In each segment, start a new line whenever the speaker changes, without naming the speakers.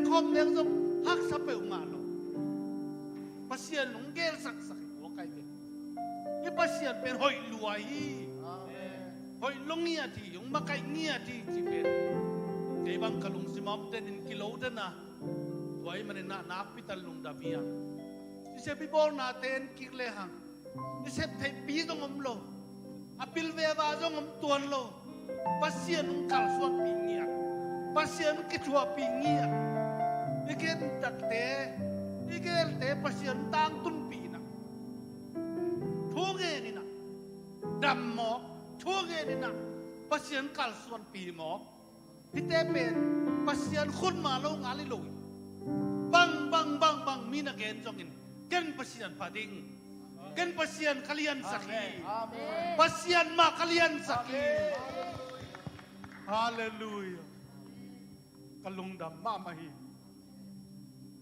คอมเนี่ยต้องฮักสเปลมาโลภาษาหนุ่งเกลสักหัวไก่เกนี่ภาษาเป็นหอยลวยหอยลงเงียที่ยงมาไก่เงียที่จีเป็นไอ้บางกะลุงสิมอมเดินกิโลเดินนะไว้มันน่ะนักพิตาลุงดาบียนี่เสพบอลน่ะเต้นกิเลหังนี่เสพไทยปีตรงอมโลอภิลเววาตรงอมตัวนโลภาษาหนุ่งกัลสวนปีเงียภาษาหนุ่งกิจวัตรปีเงียอีกเห็นตัดเตะอีกเห็นเตะภาษาหนุ่งต่างตุนปีนะทุกเงี้ยนี่นะดำหมอกทุกเงี้ยนี่นะภาษาหนุ่งกัลสวนปีหมอกที่เตะเป็นภาษาหนุ่งคุณมาลงอะไรลงบังมีนักเรียนจงอินกันภาษาหนุ่งพาดิ้งกันภาษาหนุ่งขลียนสักทีภาษาหนุ่งมาขลียนสักทีฮาเลลูยากัลงดำมามาฮี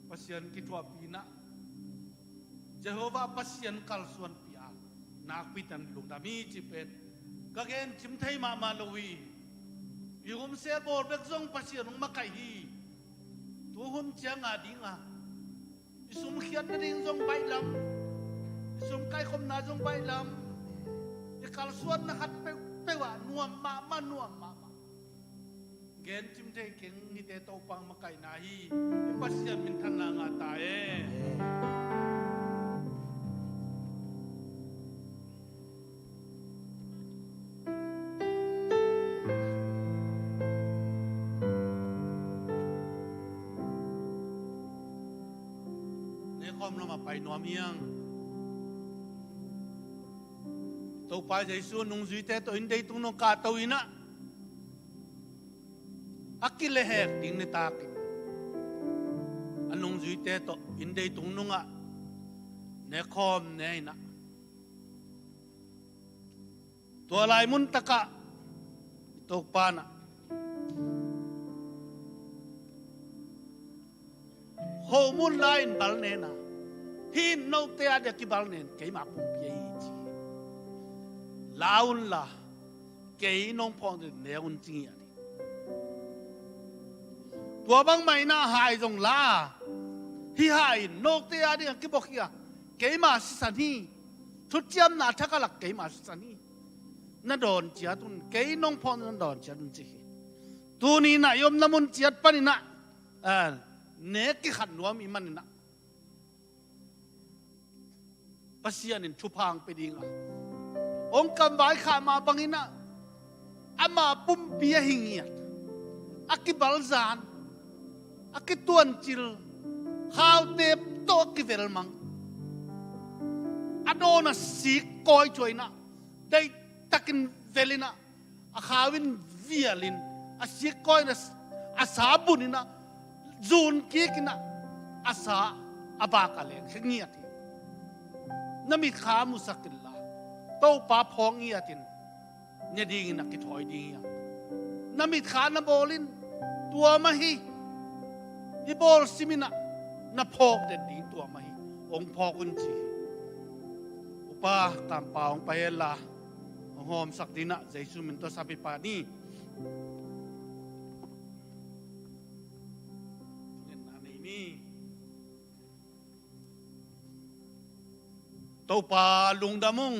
ภาษาหนุ่งกิจวัตรปีนะเจโฮวาภาษาหนุ่งกัลส่วนปีอานักพิทันลงดำมีจีเป็นก็เกณฑ์จิมไทยมาลวีอยู่ผมเสียบอลเบกซงภาษาหนุ่งมาไก่ฮีตัวหุ่นเจียงอาดิงอ่ะสุมเขียนนั่นเองจงไปลำสุมไก่คมนาจงไปลำอีกการส่วนนะครับไปว่านัวมานัวมาเกณฑ์จิมเทเก่งนี่เตโตปังมาไก่นาฮีอีภาษามินทันนางาตายเรามาไปนัวเมียงตัวไปใจส่วนนุ่งจุยเตตัวอินเดียตุนกาตัวอินะอักกิเลเหกดิ้งในตากินอันนุ่งจุยเตตัวอินเดียตุนงะเนคอมเนยนะตัวลายมุนตะกะตัวปานะโฮมุนลายบัลเนนะที่โนเตียเด็กที่บาลเนนเกี่ยมาปุ่มเปียจีลาอุนละเกี่ยน้องพองเดินเนอุนจีอ่ะตัวบางไม่น่าหายจงลาที่หายโนเตียเด็กที่บอกเกี่ยเกี่ยมาสิสันนี่ทุกเจ้าหน้าทักลักเกี่ยมาสิสันนี่นั่นโดนเจ้าตุนเกี่ยน้องพองนั่นโดนเจ้าตุนจีตัวนี้นะยมน้ำมันเจ้าปนินะเนกิขันนัวมีมันนะภาษาหนึ่งชุพังไปดิ้งอ่ะองค์กำไว้ขามาบังอินะอามาปุ่มเปียหิงเงียดอากิบัลซานอากิตวนจิลข้าวเต็มโตกิเวลมังอโดนัสสีกอยช่วยนะได้ตักินเวลินะอาข้าวินเวียลินอาสีกอยนะอาสาบุนินะจูนกีกินะอาสาอาบากาเลนเงียดน้ำมีขามุสกิลละโตป้าพองเงียตินเนี่ยดีนักกิถอยดีอ่ะน้ำมีขาน้ำโบลินตัวมาฮีอีโบลซิมินะน้ำพอกเด็ดดีตัวมาฮีองพอกุนจีอุปากำปาองไปเอล่าหอมสักดินะใจสุมินตัวสับปานีเนี่ยอันนี้ตัวปลาลุงดำมุง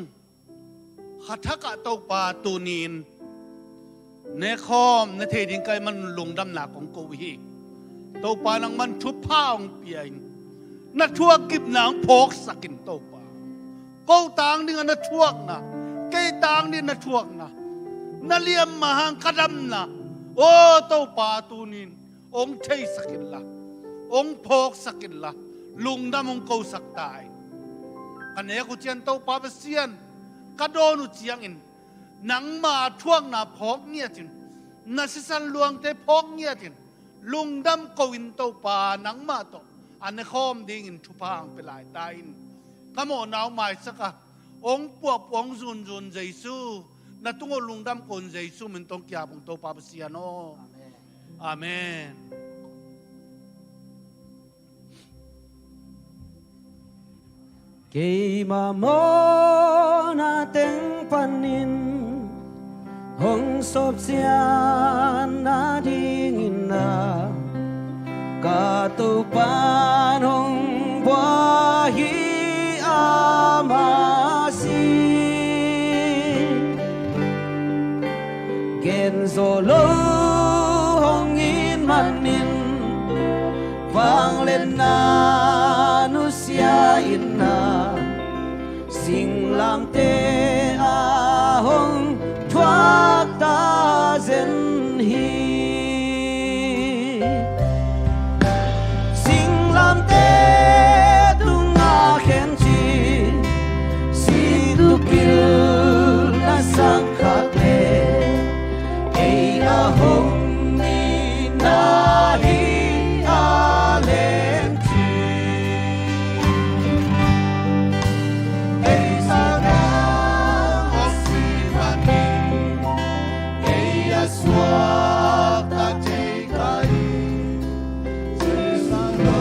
ขัดทักกะตัวปลาตูนีนเนคอมเนเทดิงไกมันลุงดำหนักของโกวีตัวปลานังมันชุบผ้าองเปียงนัดทั่วกิบหนังพกสกินตัวปลาโกต่างนี่นัดทั่วนะเกยต่างนี่นัดทั่วนะนัดเลี้ยมมาหังกระดำนะโอ้ตัวปลาตูนีนองเทสกินละองพกสกินละลุงดำมุงโกสักตายอันนี้กูเจียนโตปาเปเซียนกระโดนุเจียงอินหนังมาท่วงนาพอกเงียจินนัสิสันลวงเตพอกเงียจินลุงดำโกวินโตปาหนังมาโตอันนี้ข้อมดิ่งชุพังไปหลายตายอินขโมยนาวไม่สักะองปวบองจุนจุนใจสู้นัตุงลุงดำคนใจสู้มันต้องเกี่ยวกับโตปาเปเซียนโออาเมน
Kay mamo nating panin Hong sop siya na dingin na katupan hong buahi amasi gen solo hongin manin vang lên na nusia inna sing lam te a hong thoát ta zen hi sing lam te tung a khen chi si tu kil na sang khát le ei a hong ni na hi a len chi ei sa na a si va ni ei a swa ta te kai se sa lo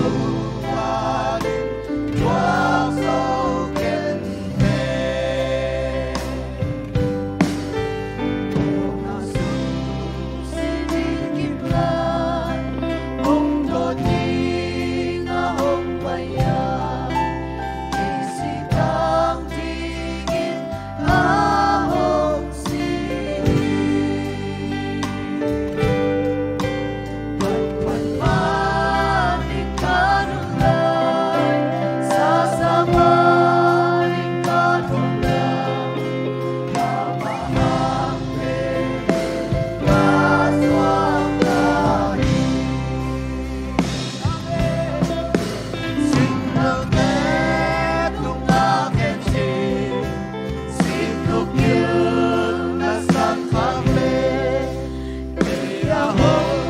ma ni wa so ken te na su si ni kim la hong do ni nga hong pa ya ei si tang ti in a hong si Pagpan maning kanulay, sasamaning kanulay, kamahangin, kaswang lahi. Sinang tetong akin sinukil na sa kape, kaya hong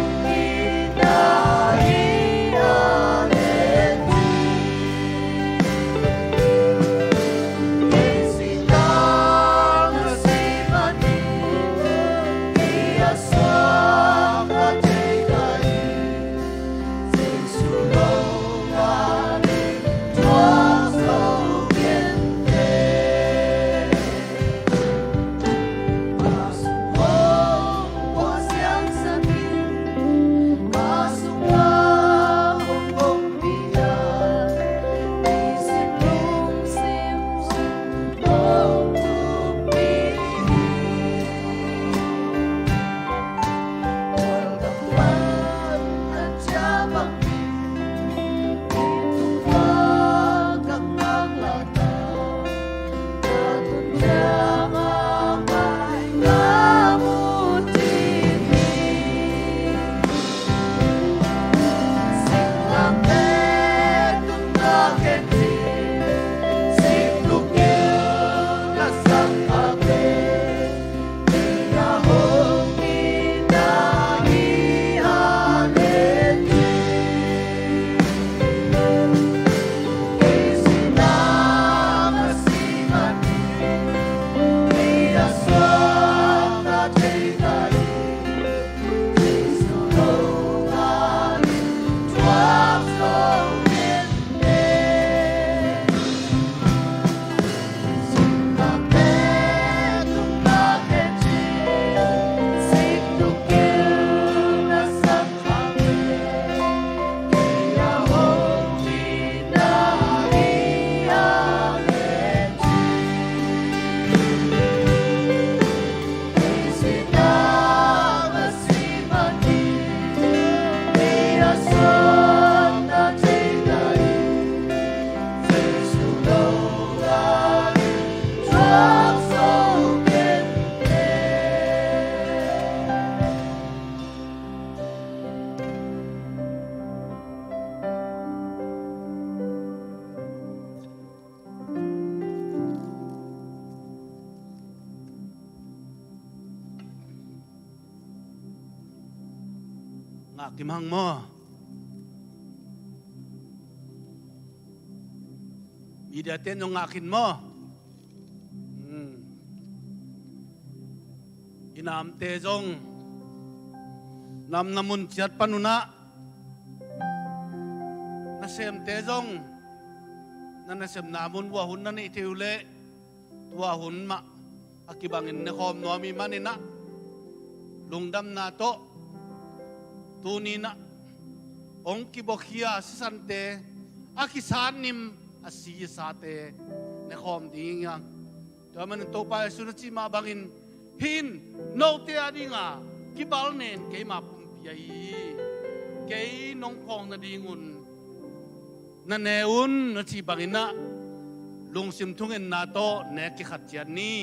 nga kimhang mo idaten yung akin mo inamte zong namnamun siat panuna nasem tezong na nasem namun wahun na ni itiule wahun ma akibangin ne kom no mi manina lungdam na to tuni na
องกิบขียสิสันเตอากิสานนิมอาศีสาเตในคอมดีงังตัวมันตัวไปสุนทรีมาบังอินหินโนเตียดิงากิบาลเนนเกมาปุ่มปียเกยน้องพองนาดีงุนนั่นเออุนนจีบังอินะลุงซิมทุงเอ็นนาโตเนกิขัดเจียนนี่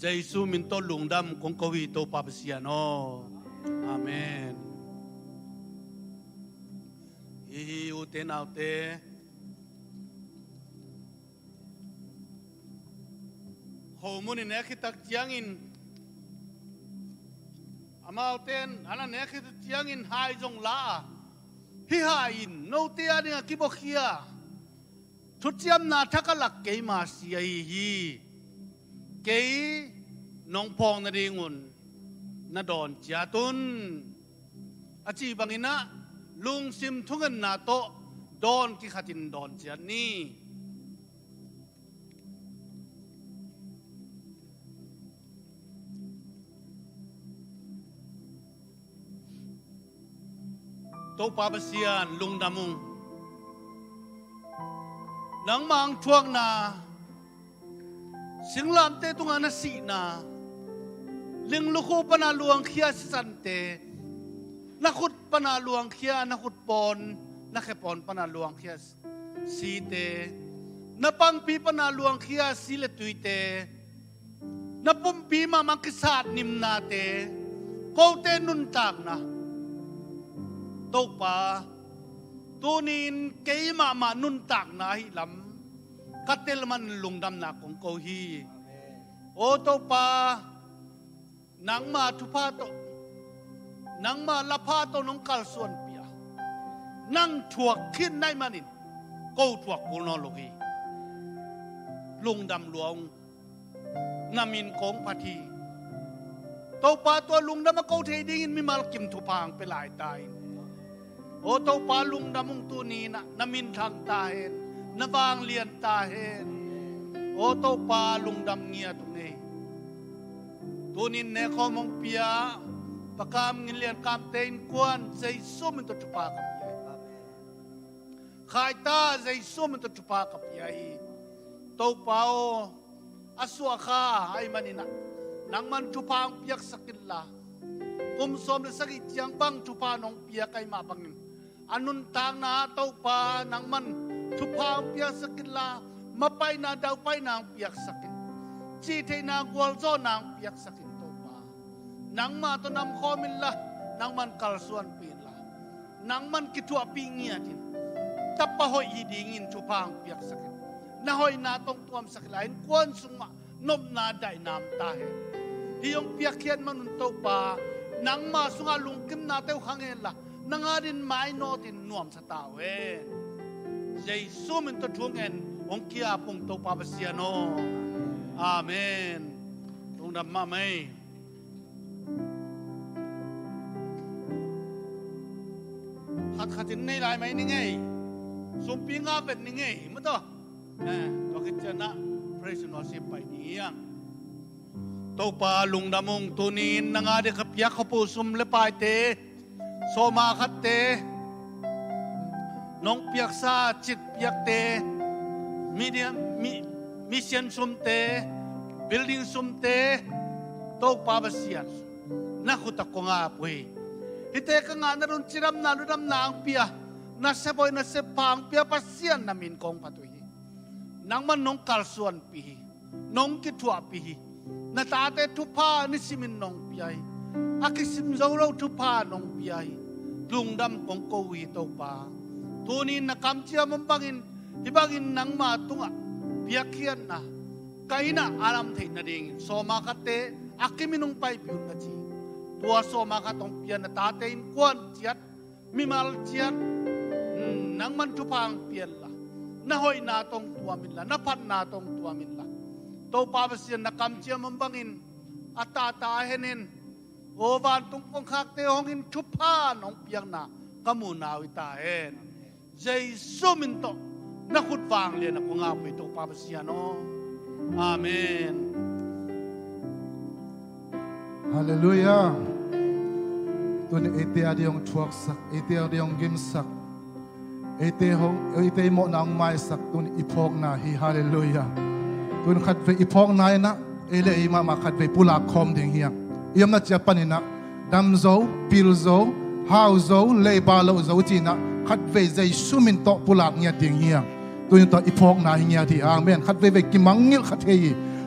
เยซูมินโตลุงดำคงกวีโตปาปเสียโนอาเมนฮิอุเตนเอาเตโฮมุนิเนคิตักจียงอินอามาเอาเตนอันนั้นเนคิตักจียงอินหายจงลาฮิหายอินโนเตียเนี่ยกิบเขียทุจยมนาทักลักเกยมาเสียฮีเกยน้องพองนาดีงุนนาดอนจาตุนอาจีบังอินะลุงซิมทุกันนาโตดอนกิขัดินดอนจานี่โตปาบเสียนลุงดามุงนังมังทวงนาสิงลามเตตุงานาสีนาลิงลูกปนาลวงเขียสันเตนักขุดปนาลวงเขียนักขุดปอนนักแค่ปอนปนาลวงเขียสีเตนับปังปีปนาลวงเขียสีเลตุยเตนับปุ่มปีมามังกิสาดนิมนาเตโกเตนุนตากนะโตปาตูนินเกยมานุนตากนะฮิลำกัตเตลมันลุงดำหนักของโกฮีโอโตปานังมาทุพาโตนังมาละพาโตน้องกัลส่วนเปียนั่งถวกขึ้นในมันินโกถวกกุลนอโลกีลุงดำหลวงนามินของพัทีโตปาตัวลุงดำมาโกเทดิ้งมีมาลกิมทุพางไปหลายตายโอโตปาลุงดำมุงตัวนี้นะนามินทางตาเห็นนบางเลียนตาเห็นโอโตปาลุงดำเงียตรงนี้ตัวนี้เนคอมงเปียปากามเงินเลียนกามเตนกวนใจส้มมันตัวจุปากับยัยขายตาใจส้มมันตัวจุปากับยัยโตปาอสวาคาไอ้มันนี่นะนังมันจุปางเปียกสกิลละกุมสมเลสกิจยังบังจุปานองเปียกไอ้มาบังอันนุนทางนาโตปานังมันทุพางเปียกสกิลามาไปนาดาวไปนางเปียกสกินจีเทนางวอลโซนางเปียกสกินโตปานางมาตัวนำคอมินละนางมันกัลส่วนปีนละนางมันกิทัวปีเงียดินตับปะหอยอีดิงินทุพางเปียกสกินนาหอยนาตรงตัวมสกิลาอินกวนสุงนมนาได้นามตาเฮฮิยงเปียกเขียนมันนุนโตปานางมาสุงาลุงกิมนาเตวขังเฮละนางอาดินไม้โนตินนวมสตาเวเยซูมันตัวทุ่งเงินองค์เกียปงโตปาเปเซียโนอาเมนตรงดำมาไหมขัดจินในลายไหมนี่ไงสมปีงาเป็นนี่ไงมั้งตัวตัวกิจนะพระสุนทรไปนี่ยังโตปาลุงดำมงตัวนี้นางอาเดขับยักษ์ขปูสุมเลปายเตโซมาขัดเตน้องเปียกซาจิตเปียกเตมีเดียมีเซียนสุมเตบิลดิ้งสุมเตโตปาบเสียนนักขุตะกงอาปุยฮิเตกงานนรุนจิรำนารุดำนางเปียนัสเซบอยนัสเซปางเปียปัสเซียนนามินกองปะตุยนางมันน้องกัลส่วนปีน้องกิทัวปีนาตาเตทุพานิสิมินน้องปีไออากิสิมเจ้าเราทุพาน้องปีไอลุงดำของโกวีโตปาตัวนี้นักคำเชื่อมันbangin ibangin nang matunga piakhian na kaina alam thei na ding soma kate akiminung pai piun na chi tua soma ka tong pian na ta te in kwan chiat mimal chiat nang man thupang pian la na hoi na tong tua min la na phat na tong tua min la to pa basian na kam chia man bangin ata ta henen โอวานตุงปงคักเตหงอินชุพาน้องเปียงนากัมูนาวิตาเอ็นเจสุมินโตนักขุดฟางเลียนกงอาไปตุปาปเสียโนอาเมน
ฮาเลลูยาตัวนี้เอเตียเดียงทวกสักเอเตียเดียงกิมสักเอเตียโมนางไม้สักตัวนี้อีพอกนาฮีฮาเลลูยาตัวนี้ขัดเวอีพอกนายนะเอเลอีมาขัดเวปุลาคอมดิ่งเฮียยามนัดเจปันินะดัมโซปิลโซฮาวโซเลบาโลโซจีนะขัดเวใจสุมินโตปุลากเงียดิ่งเฮียตัวนี้ตัวอีพอกนาฮีเงียที่อาเมนขัดเวกิมังงิลขัดเฮีย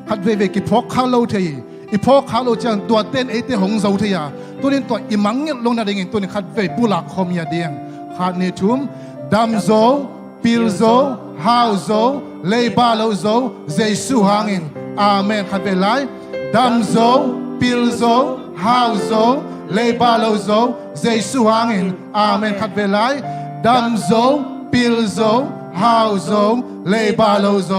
ขัดเวกิพอกข้าโลเทียอีพอกข้าโลจังตัวเต้นเอเตหงโซเทียตัวนี้ตัวอีมังงิลลงนาดิ่งตัวนี้ขัดเวปุลากคอมเงียดิ่งขัดเนทุมดัมโซปิลโซฮาวโซเลบาโลโซใจสุฮังอินอาเมนขัดเวไลดัมโซปิลโซฮาวโซเลบาโลโซเจสุฮังอินอาเมนขัดเวไลดัมโซปิลโซฮาวโซเลบาโลโซ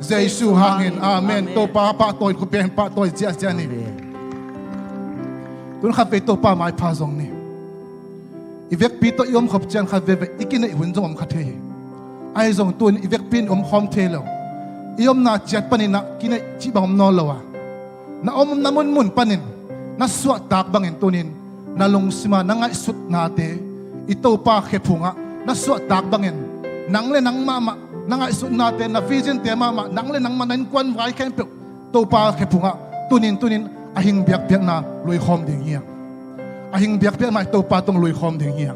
เจสุฮังอินอาเมนตัวป้าป้าตัวคุณเป็นป้าตัวเจ้าเจ้านี่ตุนขัดเวตัวป้าไม่พาซงนี่อีเวกปีตัวยอมขับเจนขัดเวอีกินไอหุ่นจงอมขัดเทไอซงตุนอีเวกปีนอมคอมเทโลยอมนาเจ็ดปนินะกินไอจีบังนอลวะna om namun mun panin na suat tak bangin tunin na lungsima na nga isut nate ito pa kepunga na suat tak bangin nangle nang mama na nga isut nate na vision te mama nangle nang manan kwan vai kempe to pa kepunga tunin ahing biak biak na lui khom ding hiya ahing biak biak na to pa tong lui khom ding hiya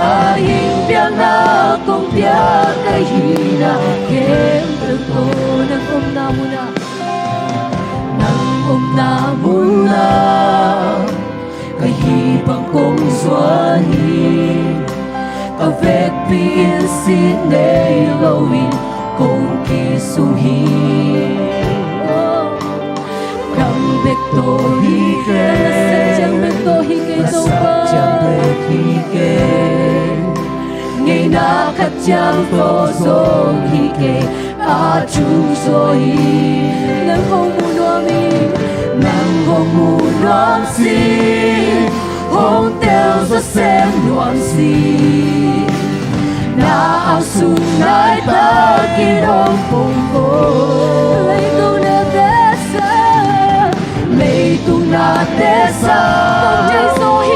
Ahing biang na kung biyak ay hinakim ito ng umna muna kahibang kong swahi avec bien sinay lawin kong kisuhin Kang bekto hige Nasadyang bekto hige Nasadyang bekto hige Ngay nakadyang tosong hige Achung soy Nang homunomi Nang homunomi Hong teo sa sem nuamsi Na ang sunay pagkirong pungko Lay kong natesa Lay kong natesa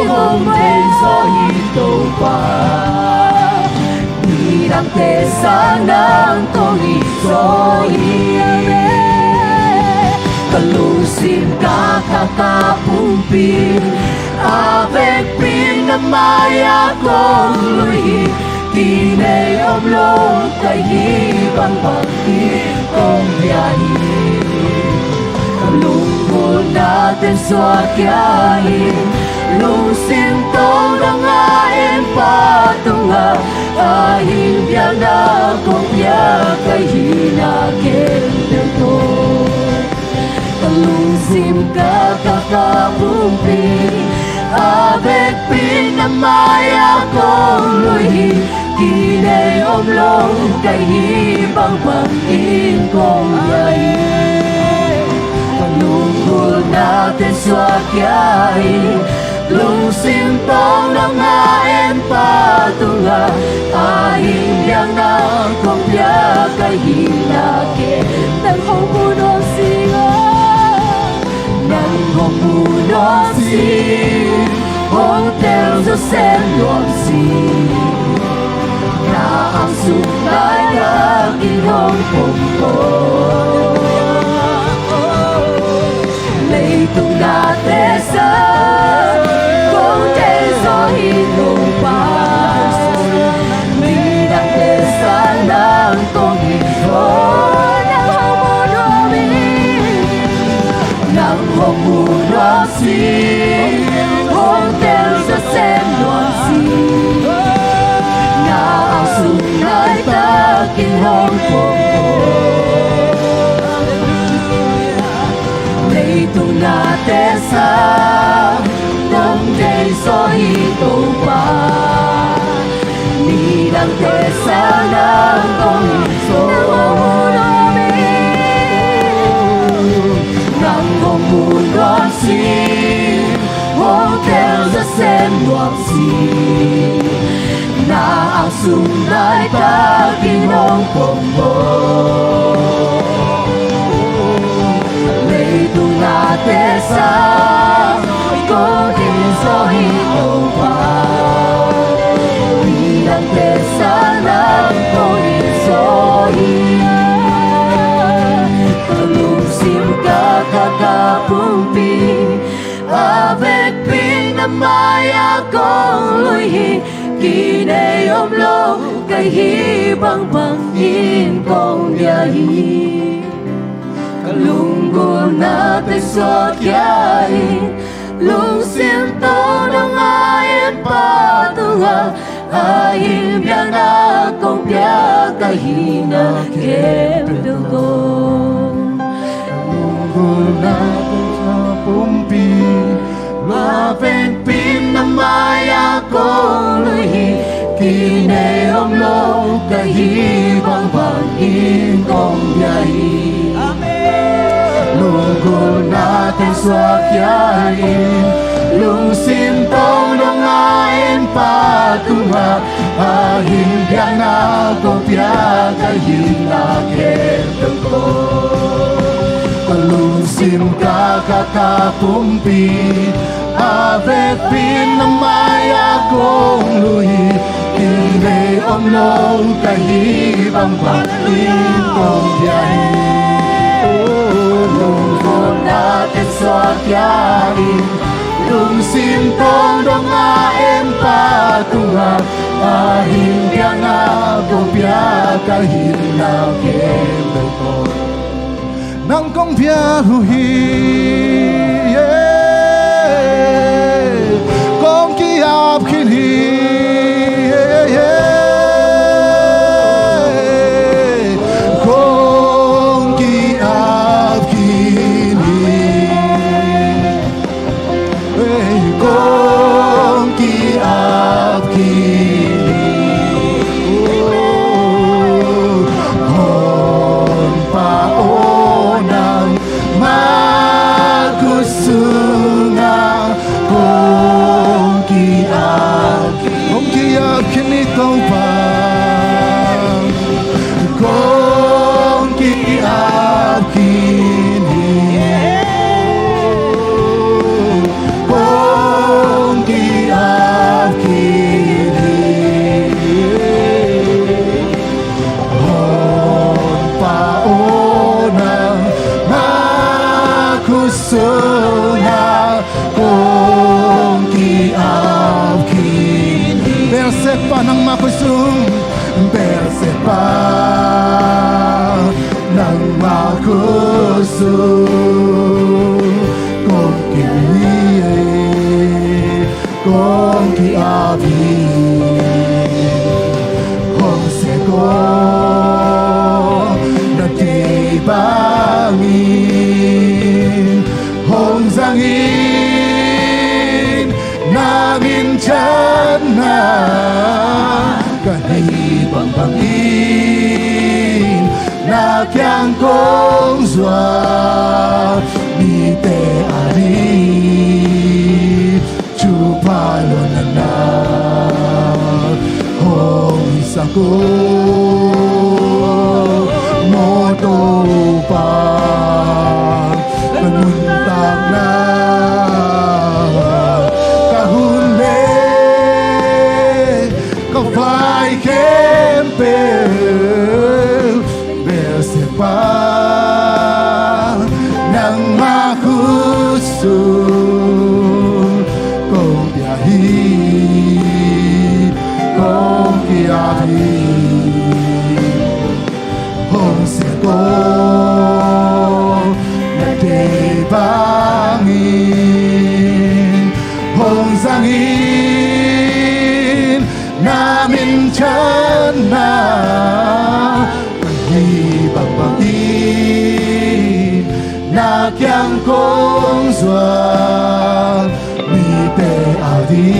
Kong jay so hito pa Nirang tesa ng tongi so hiyame Kalusin kakakapumpin Avec pin na maya kong luhi Tinay omlong kay hibang pagkir kong biyahin Kalungkol natin sa kiyahin Lusin tong nangain patunga Ahing biyan na kong biya kay hinakin dito Kalungsim kakakapumpin Avec pin na maya kong luhi Kinay omlong kay hibang pangkin kong yahin Kalungkol natin sa kiyahin Lungsim tong nangain patunga Ahing yang na kong biya kay hinakin Nang homunong singa Nang homunong singa Hotel sa San Luamsi Na ang sunay na ginong pungko Laytong natesa Kung teso hinong pas Minang tesa ng tongito Nang homunomi Nang homunomi Hotel sa San Luamsi Na ang sunay takinong pungko Laytong natesa Nang day so hito pa Nilang tesa ng kongito Nang homunomi Hotel sa San Luamsi Na ang sunay takinong pungko Laytong natesa Kung iso hito pa Bilang tesa ng kung iso hiya Kalungsim kakakapumpi Avec pin na maya kong luhi Kinay omlong kay hibang pangkin kong biyahin Kalungkol natin sa kiyahin Lungsim to nangayin patunga Ahing biyan akong biya kay hinakim ko
Kalungkol natin sa pumpi Avec pin na maya kong luhi Kinay omlong kay hibang pangkin kong biyahin Lungkol natin sa kiyahin Lungsim tong nangain patunga Ahing biyan ako biya kay hinakin ko Kalungsim kakakapumpi Avec pin na maya kong luhi Kinay omlong kay hibang pangkin kong biyahin Lungkol natin sa kiyahin Lungsim tong nangain patunga Ahing biyan ako biya ya kahinakim ko nang kong biyahuhi kong kiap kinhi kong kiap kinhi kong kiap kinhi hon paonang magusunga kong kiap kinito pa kong kiap kinhi kong kiap kinhi hon paonang magusunga kong kiap kinhi berset pa ng makusung berset pa ng makusung kong kinhi kong kiabi kong seko natibangin kong zangin namin dyan na kahibang bangin na kiyang kong zwa mite ari chupalo na na hong sako moto pa panuntang na kahunle kawai kempe bersepa nang makusung kong biyahi kong kiyahi hong seko natibangin hong zangin namin dyan na kahibang bangin na kiyang kong zwa mite adi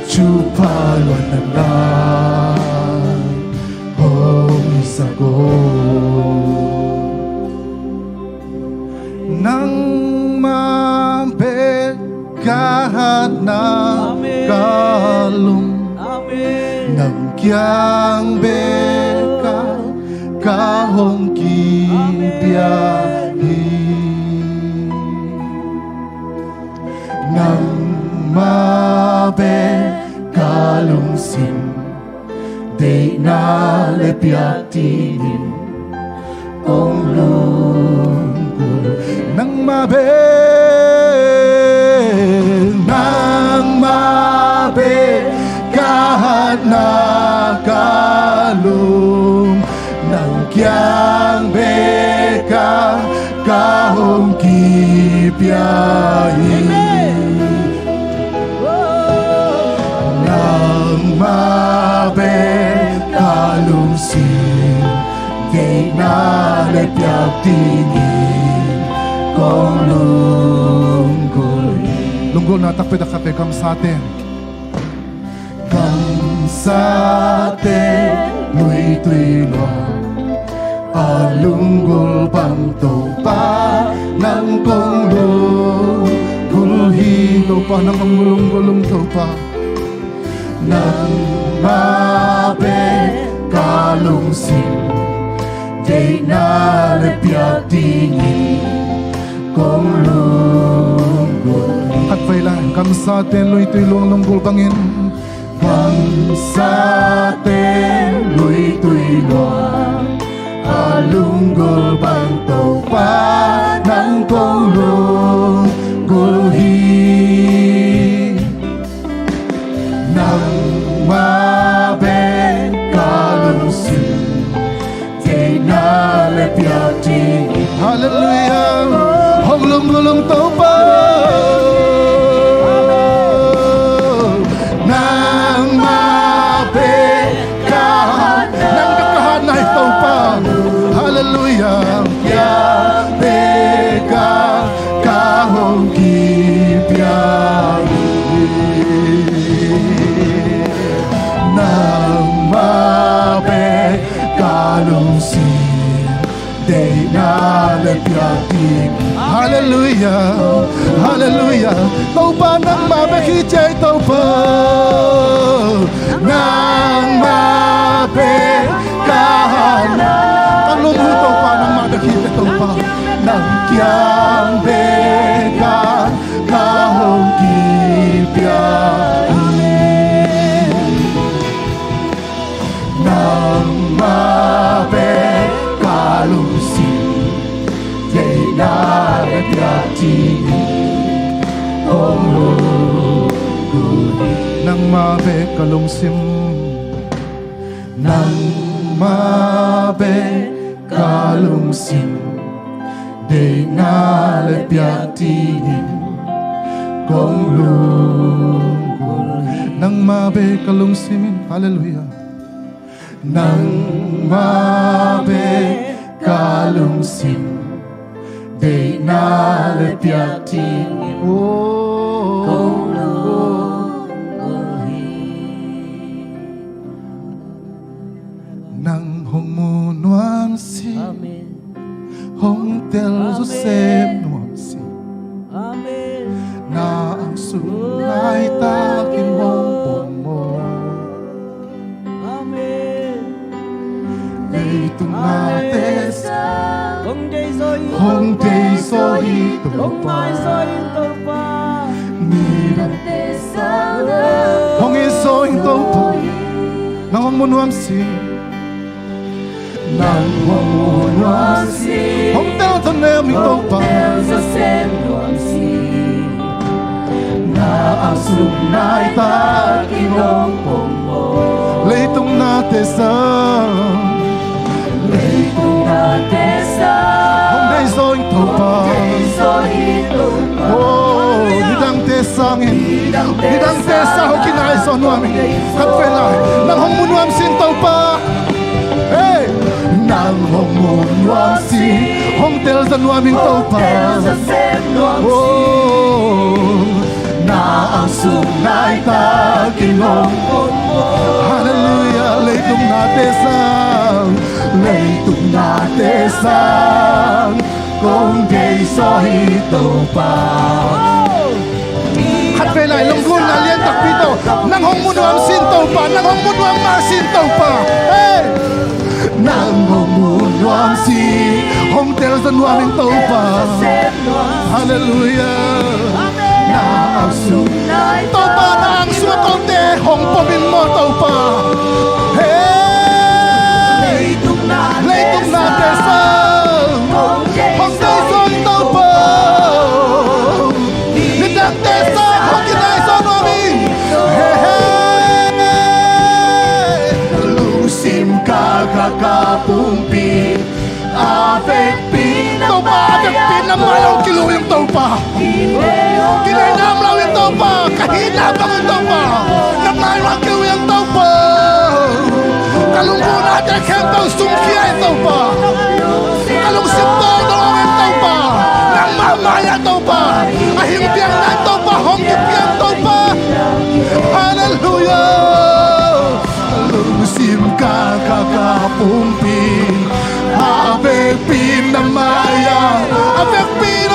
chupalon na na hong sako nang mabekahat na kalong nang kiyang beka kahong kibiyahi nang mabekalungsin di nalepyatinin kong lungkol nang kahit nakalung nang kiyang beka kahong kipiyahin nang mabekalungsin di nalepyatinin kong lunggol na takpid kam sa atin tuy lo alunggol bang topa ng konglong gulhi topa ng gulong topa ng mabe kalungsin di nalepyatini konglong at bailan kam sa atin loy tuy long lunggol bangin sa atin luy-tuy luang alunggol bang topa ng konglong gulhi ng mabe gulong taupa nang mapekahan nang nakahanay taupa hallelujah ya peka kahong kipyari nang mapekalusin day na lepyatin hallelujah hallelujah taupa nang mapekijay taupa nang mapekahan kalumuto taupa nang mapekijay taupa nang kiyang bekan kahong kipyahin nang mapekalusin day na lepyatin nang mabekalungsim nang mabekalungsim day na lepyatin kong lungkol nang mabekalungsim hallelujah nang mabekalungsim day na lepyatin kong nang humunuan si hong tel Joseph nuam si na ang sunay takin mong pomo leitung nates hong day so hitupa nirang hong iso hitupa nang humunuan si nang humunuan si hong tel tanem hitupa na ang sunay takin mong pomo leitung natesang hong day so hitupa oh nidang tesangin nidang tesa hong kinaiso nuamin katfelay nang humunuan sin taupa hey nang humunuan si hong tel sa nuaming taupa oh na ang sunay takinong hallelujah leitung natesang kung day so hitupa hatfelay lunggun alien takpito nang humunuan sin taupa nang humunuan masin taupa hey nang humunuan si hong tel sa nuaming taupa hallelujah na ang sunay taupa na ang sumakote hong pomin mo taupa hey leitung natesang hong daison taupa nidang tesa hong kinaiso nuamin hey lusim kakakapumpi apekpin taupa apekpin na malang kiluyang taupa kinay lawin taupa kahina bang taupa na malang kiluyang taupa kalungkot natin kempang sumkiyay taupa kalungsim lawin taupa nang mamaya taupa ahimpiang na taupa hongkipiang taupa hallelujah lusim kakakapumpi apekpin na maya apekpin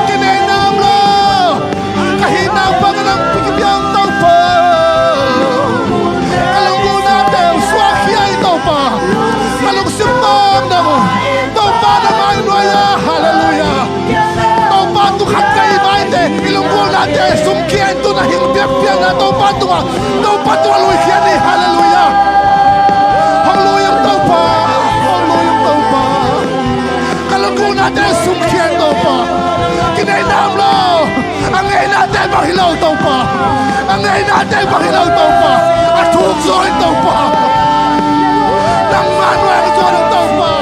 kinenam lo kahinang pangalang pigibiyang taupa kalungkot natin swakyay taupa kalungsim na mo taupa na manuaya hallelujah taupa tukhat kay baite ilungkot natin sumkiyan to na himpiang na taupa luikyan ni hallelujah hallelujah taupa kalungkot natin sumkiyan taupa kinenam lo ang ngayon natin mahilaw taupa ang ngayon natin mahilaw taupa at hugsoin taupa nang manuel ito ng taupa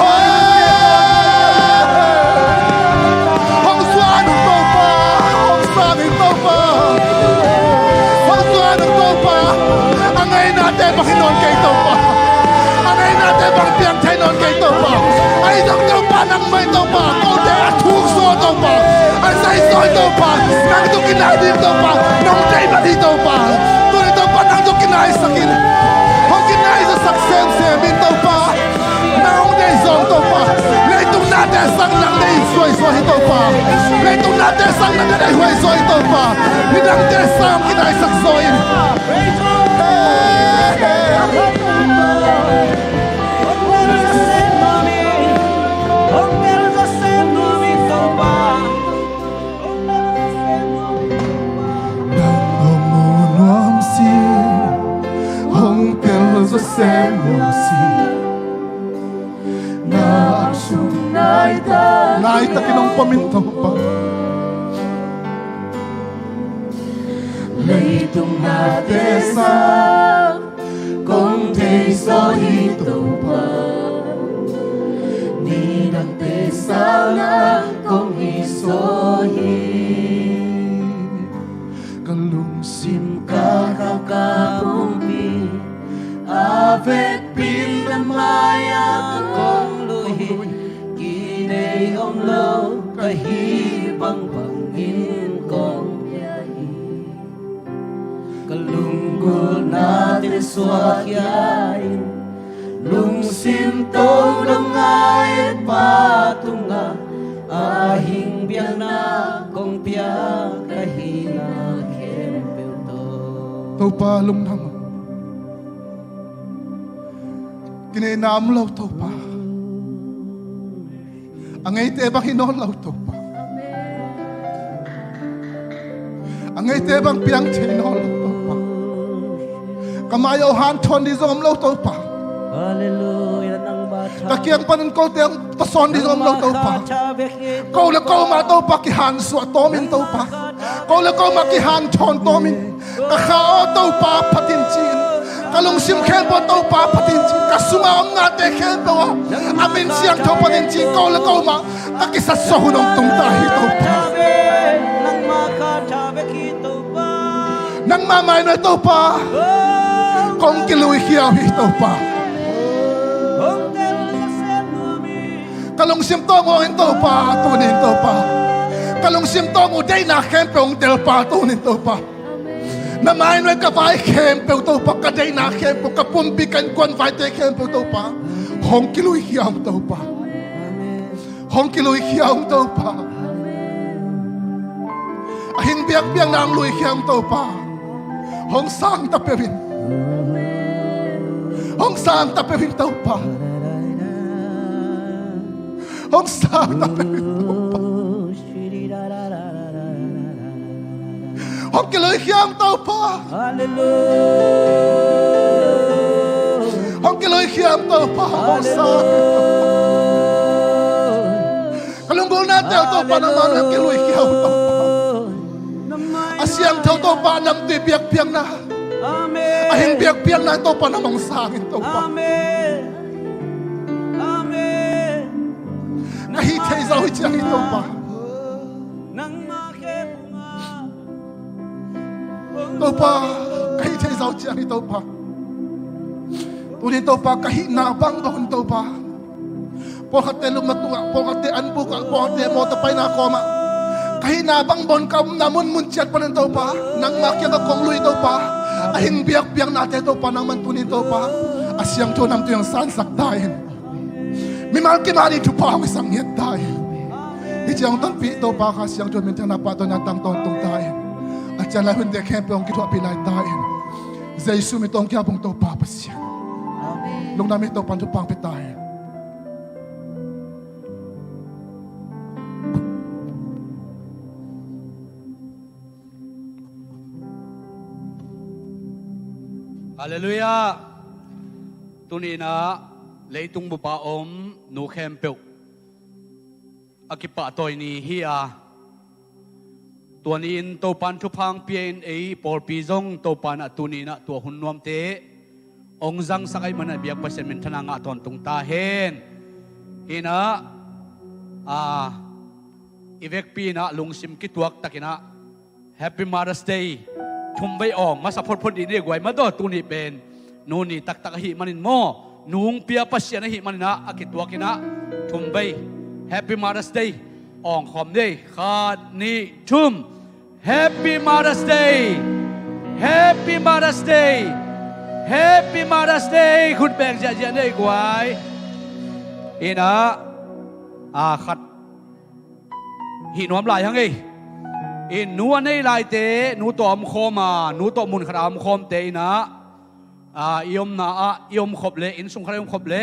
hey Angay natin Panginoon kay ito pa. Angay natin bang piyang tayo kay ito pa. Ay itong ito pa nang may ito pa. Kung di at huso ito pa. Ay sa iso ito pa. Nang ito kinahit ito pa. Nang day ba dito pa. Doon ito pa nang ito kinahit sa kin. Kung kinahit sa saksen siya ito pa. Nang day sa ito pa. Na itong natin sang nang day so ito pa. Na itong natin sang nang day so ito pa. Hinang day sang kinahit sa soin. Naita kinong pamintaw pa.
Leitong natesa kung teso ito pa. Ni nang tesa kung isohi.
Kalungsim
Kakakapumpi avec pinamaya kong luhi. Kinay ang lo kahibang pangin kong yahi. Kalunggol natin suwakyain. Lungsim tong langay patunga. Ahing biyan na kong piya kahina kempel to.
tau pa lung nam. Kinenam law tau pa. Angay te bang hinon law tau pa. Angay te bang piang tinon law tau pa. Kamayaw hanton di zom law tau pa.
Hallelujah nang bata.
Kakiang panin ko te ang tason di zom law tau pa. Kau la kau ma tau pa ki han su atomin tau pa. Kau la kau ma ki han ton tomin. Kakao tau pa patin chin. Kalung sim kempo tau pa patin chin. Kasuma om na te kempo wa. Amin siang tau patin chin. Kau la kau ma kakisa sohunong tung tahi tau pa.
Nang makatabi kito pa.
Nang mamay na tau pa. Kong kiluwi hiyaw tau pa. Kalung sim tong o tau pa tunin tau pa. Kalung sim tong o day na kempo ang tel pa tunin tau pa. Namain mo kapay kempo tau pa kaday na kempo kapumbikan kwan vayte kempo tau pa. Hong kiluwi hiyaw tau pa. Hong kiluwi hiyaw tau pa. Ahing biyak-biyak na ang luwi hiyaw tau pa. Hong sang tapewin. Hong sang tapewin tau pa. Hong sang tapewin tau pa. Hong kiloy hiyang tau pa. Hong kiloy hiyang tau pa. Hong sang. Kalunggol natin tau pa naman ang kiloy hiyang tau pa. Asyang tau pa nam di biyak-biyak na. Ahing biyak-biyak na tau pa namang sangin tau pa. Kahitay sa huwitsang ito pa. Ito pa, kahitay sa huwitsang ito pa. Tunin ito pa, kahinabang doon ito pa. Pokate lumatunga, pokate anbuka, pokate mo tapay na koma. Kahinabang bon ka namun muntiat pa nito pa. Nang makya ka kong luy ito pa. Ahing biyak-biyak natin ito pa, nang mantunin ito pa. Asyang tunam ito yung sansak dahil. Mimal kimali tu pa ang isang yet tayo. Ijang tangpi ito pa kasyang tuan minta na pato na tang tontong tayo. At yan lahun de kempe ang kitwa pilay tayo. Zay sumitong kiabong ito pa pasyan. Nung namin ito pantupang pitay.
Hallelujah. Tunina leitung bupaom nu kempeu akipa toy ni hiya tuanin to pan thupang PNA por pizong to pan atunina to hunwam te ongjang sakai mana biak pasemen thananga ton tung ta hen hina ivek pi na lungsim kitwak takina Happy Mother's Day ชุมใบอ่องมาสัพพพดีนี่กวยมาโดตูนี่เป็นนูนี่ตักตักหิมันโมนุงเปียปัสเซียนหิมันนะอากิตัวกินะชุมใบ Happy Mother's Day อ่องขอมเดย์ขาดนี่ชุม Happy Mother's Day Happy Mother's Day Happy Mother's Day คุณแบ่งจะเยอะได้กวยอีนะขัดหินวมลายทั้งไงอินนัวในลายเตนูตัวมโคมานูตัวมุนขรามโคมเตนะยมนะยมขบเลอินสุงขรามขบเล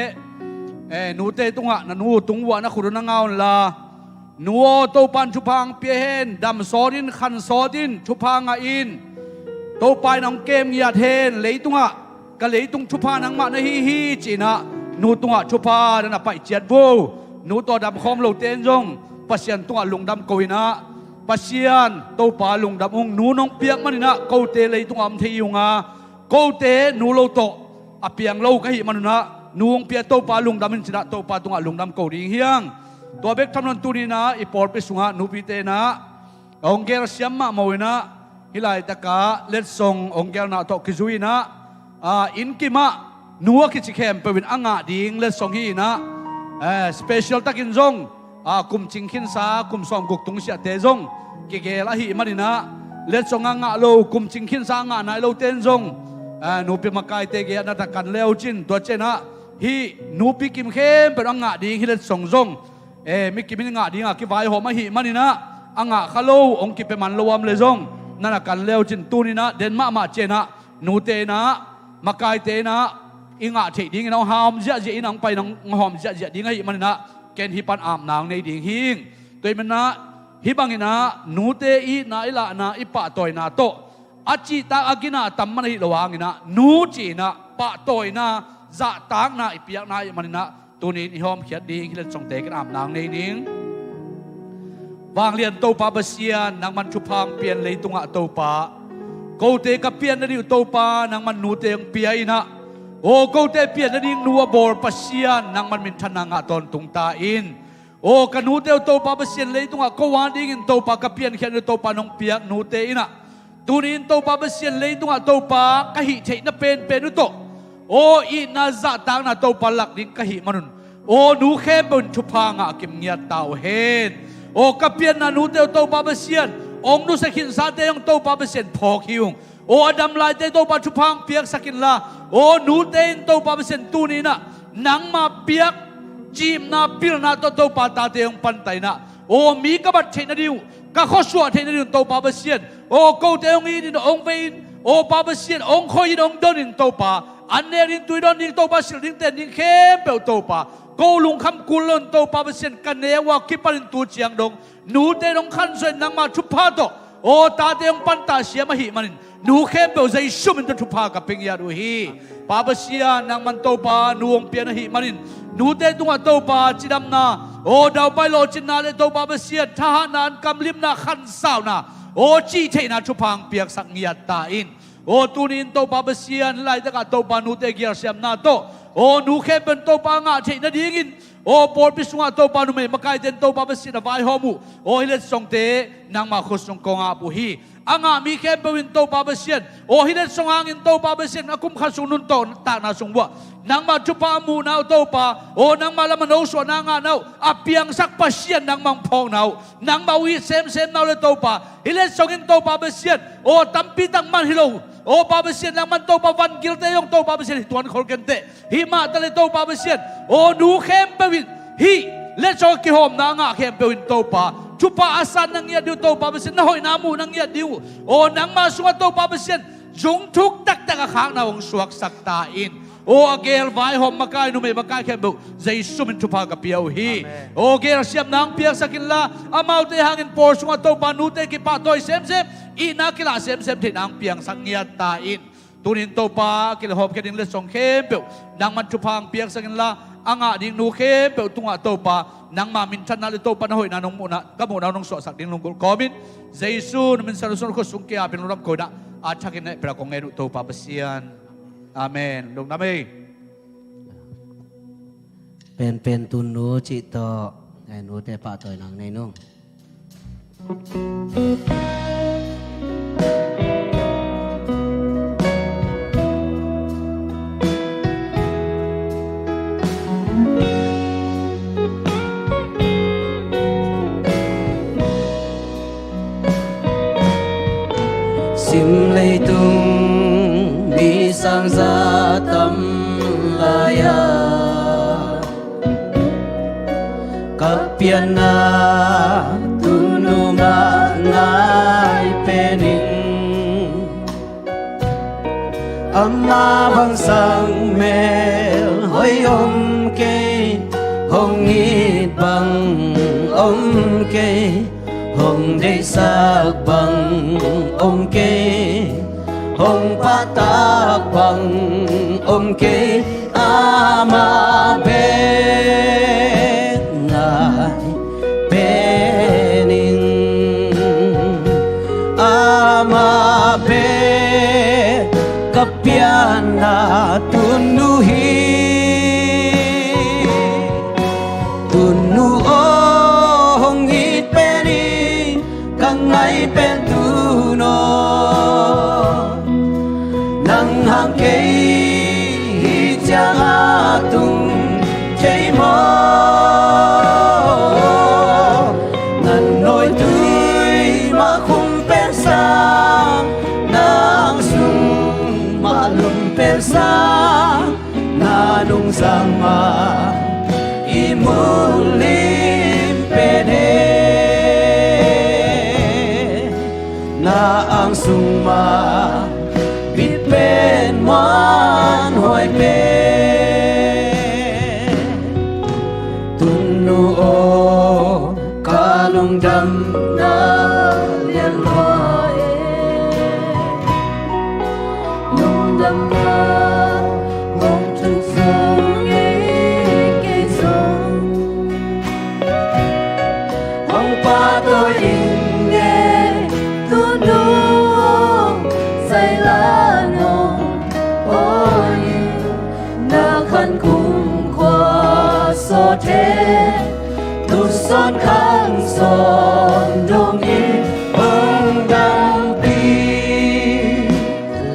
นูเตตุงะนูตุงวะนะขุดนังเอาละนูโตปันชุพังเปียเฮนดำโซดินขันโซดินชุพังอินโตไปน้องเกมยาเทนเลยตุงะกะเลยตุงชุพานังมานะฮีจีนะนูตุงะชุพาดันไปเจียดบูนูตัวดำคอมโลเตนจงปัสยันตุงะลุงดำโกยนะปัสยันโตปาลุงดำองนูน้องเปียกมันนะโกเตเลยตุงะมเทยุงะโกเตนูโลโตอเปียงโลกะหิมันนะนูงเปียโตปาลุงดำมินชนะโตปาตุงะลุงดำโกดิงเฮียงตัวเบกทำนันตุนีนะอีปอร์ไปสุงะนูปิเตนะองเกลเสียมมาโมยนะฮิไลตะกาเลดซงองเกลนาโตกิจุยนะอินกิมะนัวคิดสิเข้มไปเป็นอ่างดิ่งเลดซงฮีนะสเปเชียลตะกินซงคุมจิงขินซาคุมซองกุกตุงเสียเตซงกิเกลาฮีมันนะเลดซงอ่างโลคุมจิงขินซาอ่างนายโลเตนซงนูปิมากายเตเกียนัตกันเลวจินตัวเจนะฮีนูปิกิมเข้มเป็นอ่างดิ่งฮิเลดซงซงมิกิมินอ่างดิ่งกิวายหอมาฮีมันนะอ่างขโลองกิเปมันรวมเลยซงนั่นกันเลวจินตูนี่นะเดนมาเจนะนูเตนะมากายเตนะอิงอาเทดิ้งน้องหอมเจะอินังไปน้องหอมเจะดิ้งไอ้มันนะเกณฑ์ฮิปันอามนางในดิ้งหิงตัวมันนะฮิบังนะนูเตอีนาอิละนะอิปะตอยนะโตอาจิตาอากินะตัมมันฮิระวังนะนูจีนะปะตอยนะจะตางนะอิเปียกนะมันนะตัวนี้หอมเขียดดิ้งที่เล่นส่งเตกันอามนางในดิ้งวางเรียนโตปาเบเซียนนางมันชุพังเปลี่ยนเลยตุงะโตปาโกเตกับเปลี่ยนนั่นดิโตปานางมันนูเตงเปียอินะโอ้โกเตเปลี่ยนนั่นดินัวบอลปัสเซียนนางมันมินทนางะตอนตุงตาอินโอ้กันนูเตโตปาเบเซียนเลยตุงะก็วานดิ้งโตปากับเปลี่ยนแค่โตปานองเปียกนูเตอินะตูนินโตปาเบเซียนเลยตุงะโตปากะหิเทนะเป็นอุโตโอ้อีนาซาตางนะโตปาหลักดิ้งกะหิมันโอ้นูแค่บนชุพังะกิมเงียตาวเฮนโอ้กับเปียนนานูเตโตปาเบเซียนองนุสกินซาเตยองโตปาเบเซียนพอคิวโอ้อดัมลายเตโตปาชุพังเปียกสกินลาโอ้นูเตนโตปาเบเซียนตูนี่นะนังมาเปียกจีมนาปิลนาโตปาตาเตยองปันไตนะโอ้มีกบัดเทนดิวกะข้อสวดเทนดิวโตปาเบเซียนโอ้โกเตองอีดินองเวนโอ้ปาเบเซียนองคอยองดอนินโตปาอันเนรินตุยดอนินโตปาสิลินเตนินเข้มเปลโตปาโกลุงคำกุลนโตปาเบเซียนกันเนว่าคิปันตูเจียงดงนูเตนองขันส่วนนางมาชุพาโตโอ้ตาเตองปันตาเสียมาหิมันนูเข้มเปลใจชุ่มมันชุพากับเพียงยาดูฮีปาเบเซียนางมันโตปานูองเปียนหิมันนูเตตุงะโตปาจิดำนาโอ้ดาวไปโลจินาเลโตปาเบเซียนทหารนานกำลิมนาขันสาวนาโอ้จีเทนาชุพังเปียกสังเงียตาอินโอ้ตูนินโตปาเบเซียนไล่ตะกะโตปานูเตเกียร์เสียมนาโตโอ้นูเข้มเป็นโตปางะเทนาดีกินโอ้ปอดพิสุงะโตปานุเมมะกายเตนโตปาเบเซียนไว้หอมูโอ้ฮิเลสงเตนางมาคุสงกงอาบุฮีอ่างมีเข้มเป็นโตปาเบเซียนโอ้ฮิเลสงอ่างอินโตปาเบเซียนอากุมขันสุนุนโตตานาสงวะนางมาจุปามูนาวโตปาโอ้นางมาละมันโอสวนางานาวอาเปียงสักปัสเซียนนางมังพองนาวนางมาวิเซมนาวเลโตปาฮิเลสงอินโตปาเบเซียนโอ้ตัมปีตังมันฮิโลโอ้ปาเบเซียนนางมันโตปาวันกิลเตยองโตปาเบเซียนตัวนคนกันเตหิมาตะเลโตปาเบเซียนโอ้นูเข้มเป็นฮีเลโซกิโฮมนางะเข้มเป็นโตปาชุปาอาสันนางยาดิวโตปาเบเซียนนหอยนามูนางยาดิวโอ้นางมาสุงโตปาเบเซียนจงทุกตักตะข้างนาวงสวกสักตาอินโอ้เกลไว้หอมมากายนุ่มมากายเข้มบุใจสุมินชุปากกับเปียวฮีโอ้เกลเสียมนางเปียกสักินละอามาเตหางินปอสุงโตปานูเตกิปาโตยเซมอีนักกีฬาเซมที่นางเปียงสังเงียตาอินตูนินโตปากิลหอมแค่ดิ้งเลสงเข้มเปียวนางมันชุพังเปียกสักินละอ่างดิ้งนูเข้มเปียวตุงะโตปานางมามินชันนาเลโตปานหอยนานงมุนะกับมุนานงสวสักดิ้งลงกอมินเจสุนมินสารสุนก็สุงเกียเป็นรำโกนะอาชักินในประกงเงนุโตปาเบเซียนอาเมนลงน้ำเอง
เป็นตุนนูจิตโตไอ้นูเตปะต่อยนางในนุ่ง sim lấy tung mi sang ra tâm la ya kapiana tunu ma ngai pening amma bang sang mel hoi ke hong ngit bang ke hong de sak bang ke hong patak bang ke ama be ngai pening ama be kapiana tunuhi tunu ong hit peni kang ngai pen tuno nang hang kei hi chang atung chei mo nan noi tui ma khum pen sang nang sung ma lum pen sang na nung sang ma imulim pede na ang sungma bit pen man hoy pe tunu o kalung dam na lian loy nung dam na ngong chuk sung pa tôi in nghe tu nu say la nong ôi na khăn cùng qua so thế tu son khăn son dong in bông đam pi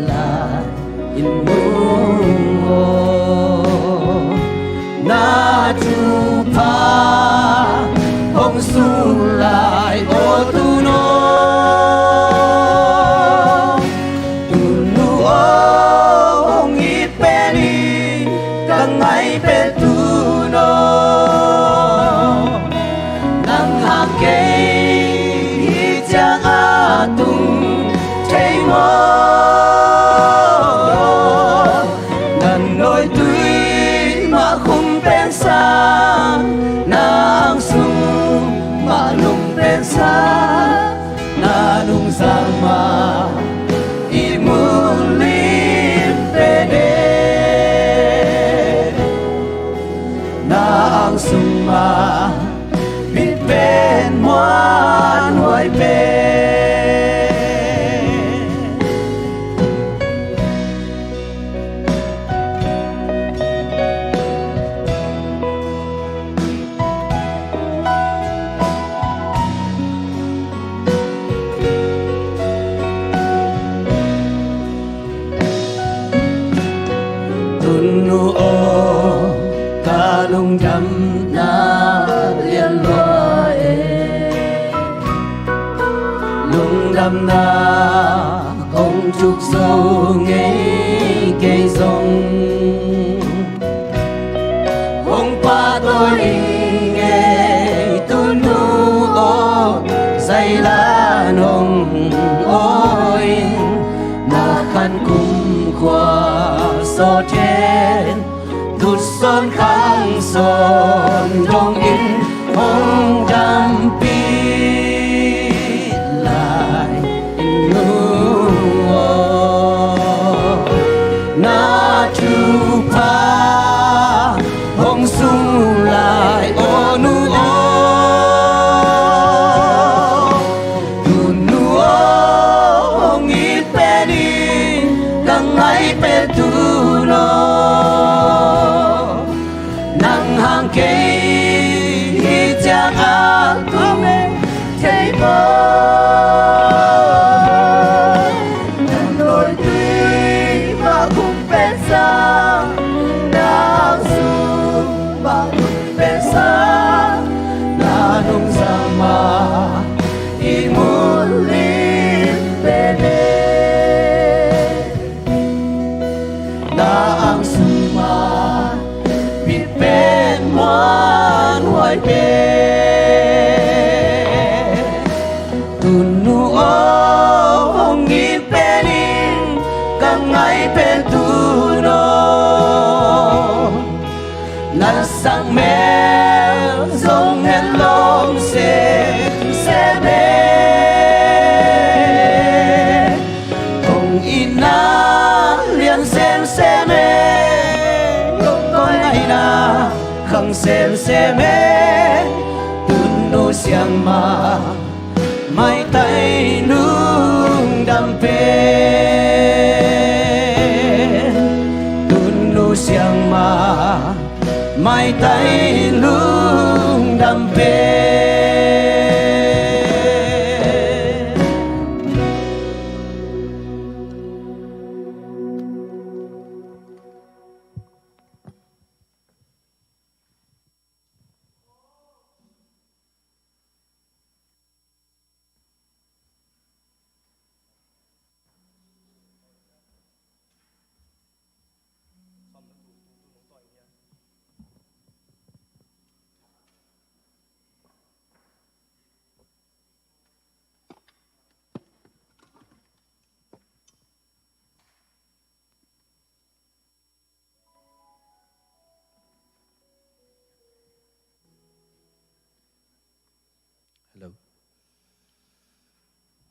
là in mung na chu pa hong su lại ô tu no tu nu ô hong ít pe đi càng ngày pe tu no nang ha ke hi chang a tung thấy mơ nan nôi tui mà không pen sa nang sung ma lung pen sa na nung sang ma imulim pede na ang sung ma bit pen moan hoy pe tunu o kalung dam na lian loy lung dam na ông trục sâu nghe cây rong ông pa tôi nghe tunu o say la nong ôi na khăn cung qua so trên tụt son khang son dong in hong đam pi lại nu na chu pa hong sung lại ô nu tu nu hong ít pe đi càng ngày pe tu nang hang kei hi chang a tung na liền xem mê con ngày na khăng xem mê tuôn nô xiang ma mai tay nung đam pe tuôn nô xiang ma mai tay nung đam pe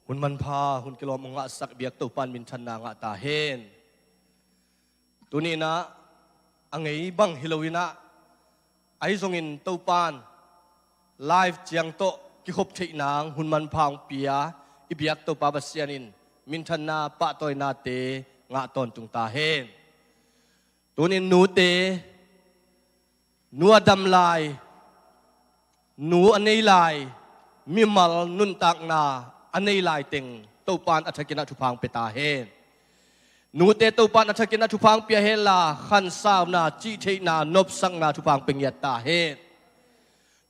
หุ่นมันพาหุ่นกิโลมงะสักเบียกตุปันมินชันนางะตาเฮนตัวนี้นะอังไงบังฮิโลวินะไอซงอินตุปันไลฟ์เจียงโตกิขบเทนางหุ่นมันพางเปียอิเบียกตุปาบัสยานินมินชันนาปะตอยนาเตงะตอนจุงตาเฮนตัวนี้นูเตนัวดำลายนูอันนี้ลายมิมัลนุนตักนาอันนี้ลายเต็งตุปานอัชกินะทุพังเปตาเฮนนูเตตุปานอัชกินะทุพังเปียเฮลาขันสาวนาจีเทนานบสังนาทุพังเป็นยัตตาเฮน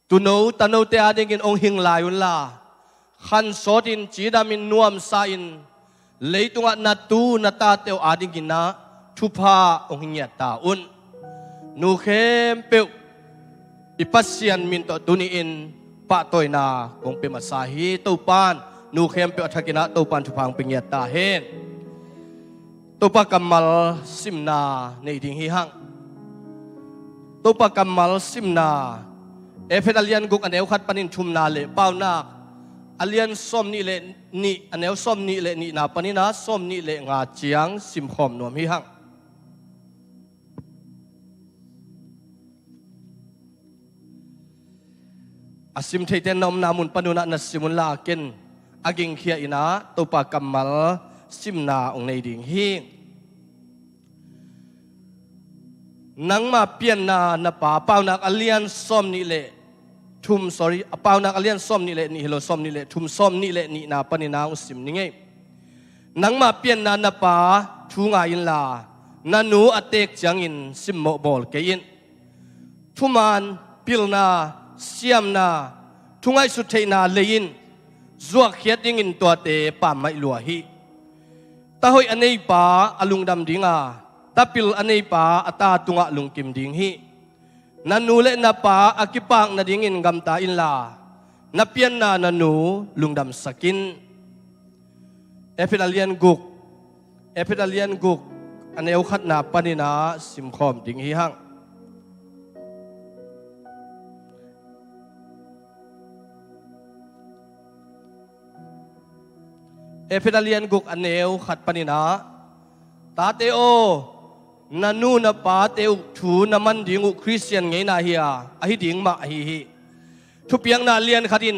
ตุโนตโนเตอาดิงินองหิงลายุนลาขันโซดินจีดามินนวมซาอินเลยตุงะนาตูนาตาเตวอาดิงินะทุพาองหิงยัตตาอุนนูเข้มเปียวอิปัสยันมินโตตุนีอินปะตอยนาคงเป็นมาสาฮีตุปานนูเข้มเปียวอัชกินะตุปานทุพังเป็นยัตตาเฮนตุปะกัมมัลซิมนาในดิ่งฮิฮังตุปะกัมมัลซิมนาเอฟเอดเลียนกุกอันเอวขัดปนินชุมนาเลเป้านาอเลียนส้มนี่เลนี่อันเอวส้มนี่เลนี่นาปนินาส้มนี่เลงาเจียงซิมขอมนวมฮิฮังอาซิมเทเตนนอมนามุนปนุนะนัสซิมุนลาเกนอากิงเขียอินะตุปะกัมมัลซิมนาองในดิ่งฮินังมาเปลี่ยนนาป่าเป้านักอเลียนส้มนี่เลทุมเป้านักอเลียนส้มนี่เลนี่ฮิโลส้มนี่เลทุมส้มนี่เลนี่นาปนินาอุสิมนี่ไงนังมาเปลี่ยนนาป่าทูงายินลานานูอเตกจังอินซิมโมบอลเกยินทุมานปิลนาเสียมนาทุงไอสุดเทนาเลยินจวกเขียดยิงอินตัวเตป่าไม่ลัวฮีตาหอยอันนี้ป่าอลุงดำดิงาตาปิลอันนี้ป่าอัตาตุงะลุงกิมดิงฮีนันนูเลนาป่าอากิปังนาดิงอินกำตาอินลานับเปียนนานันนูลุงดำสกินเอพิดาเลียนกุกอันนี้เอาขัดนาปนินาสิมคอมดิงฮีฮังเอพิดาเลียนกุกอันเนวขัดปนินาตาเตโอนันูนปาเตวถูนามันดิงุคริสเตียนไงนาเฮียอหิดิงมาฮิทุเปียงนาเลียนขัดิน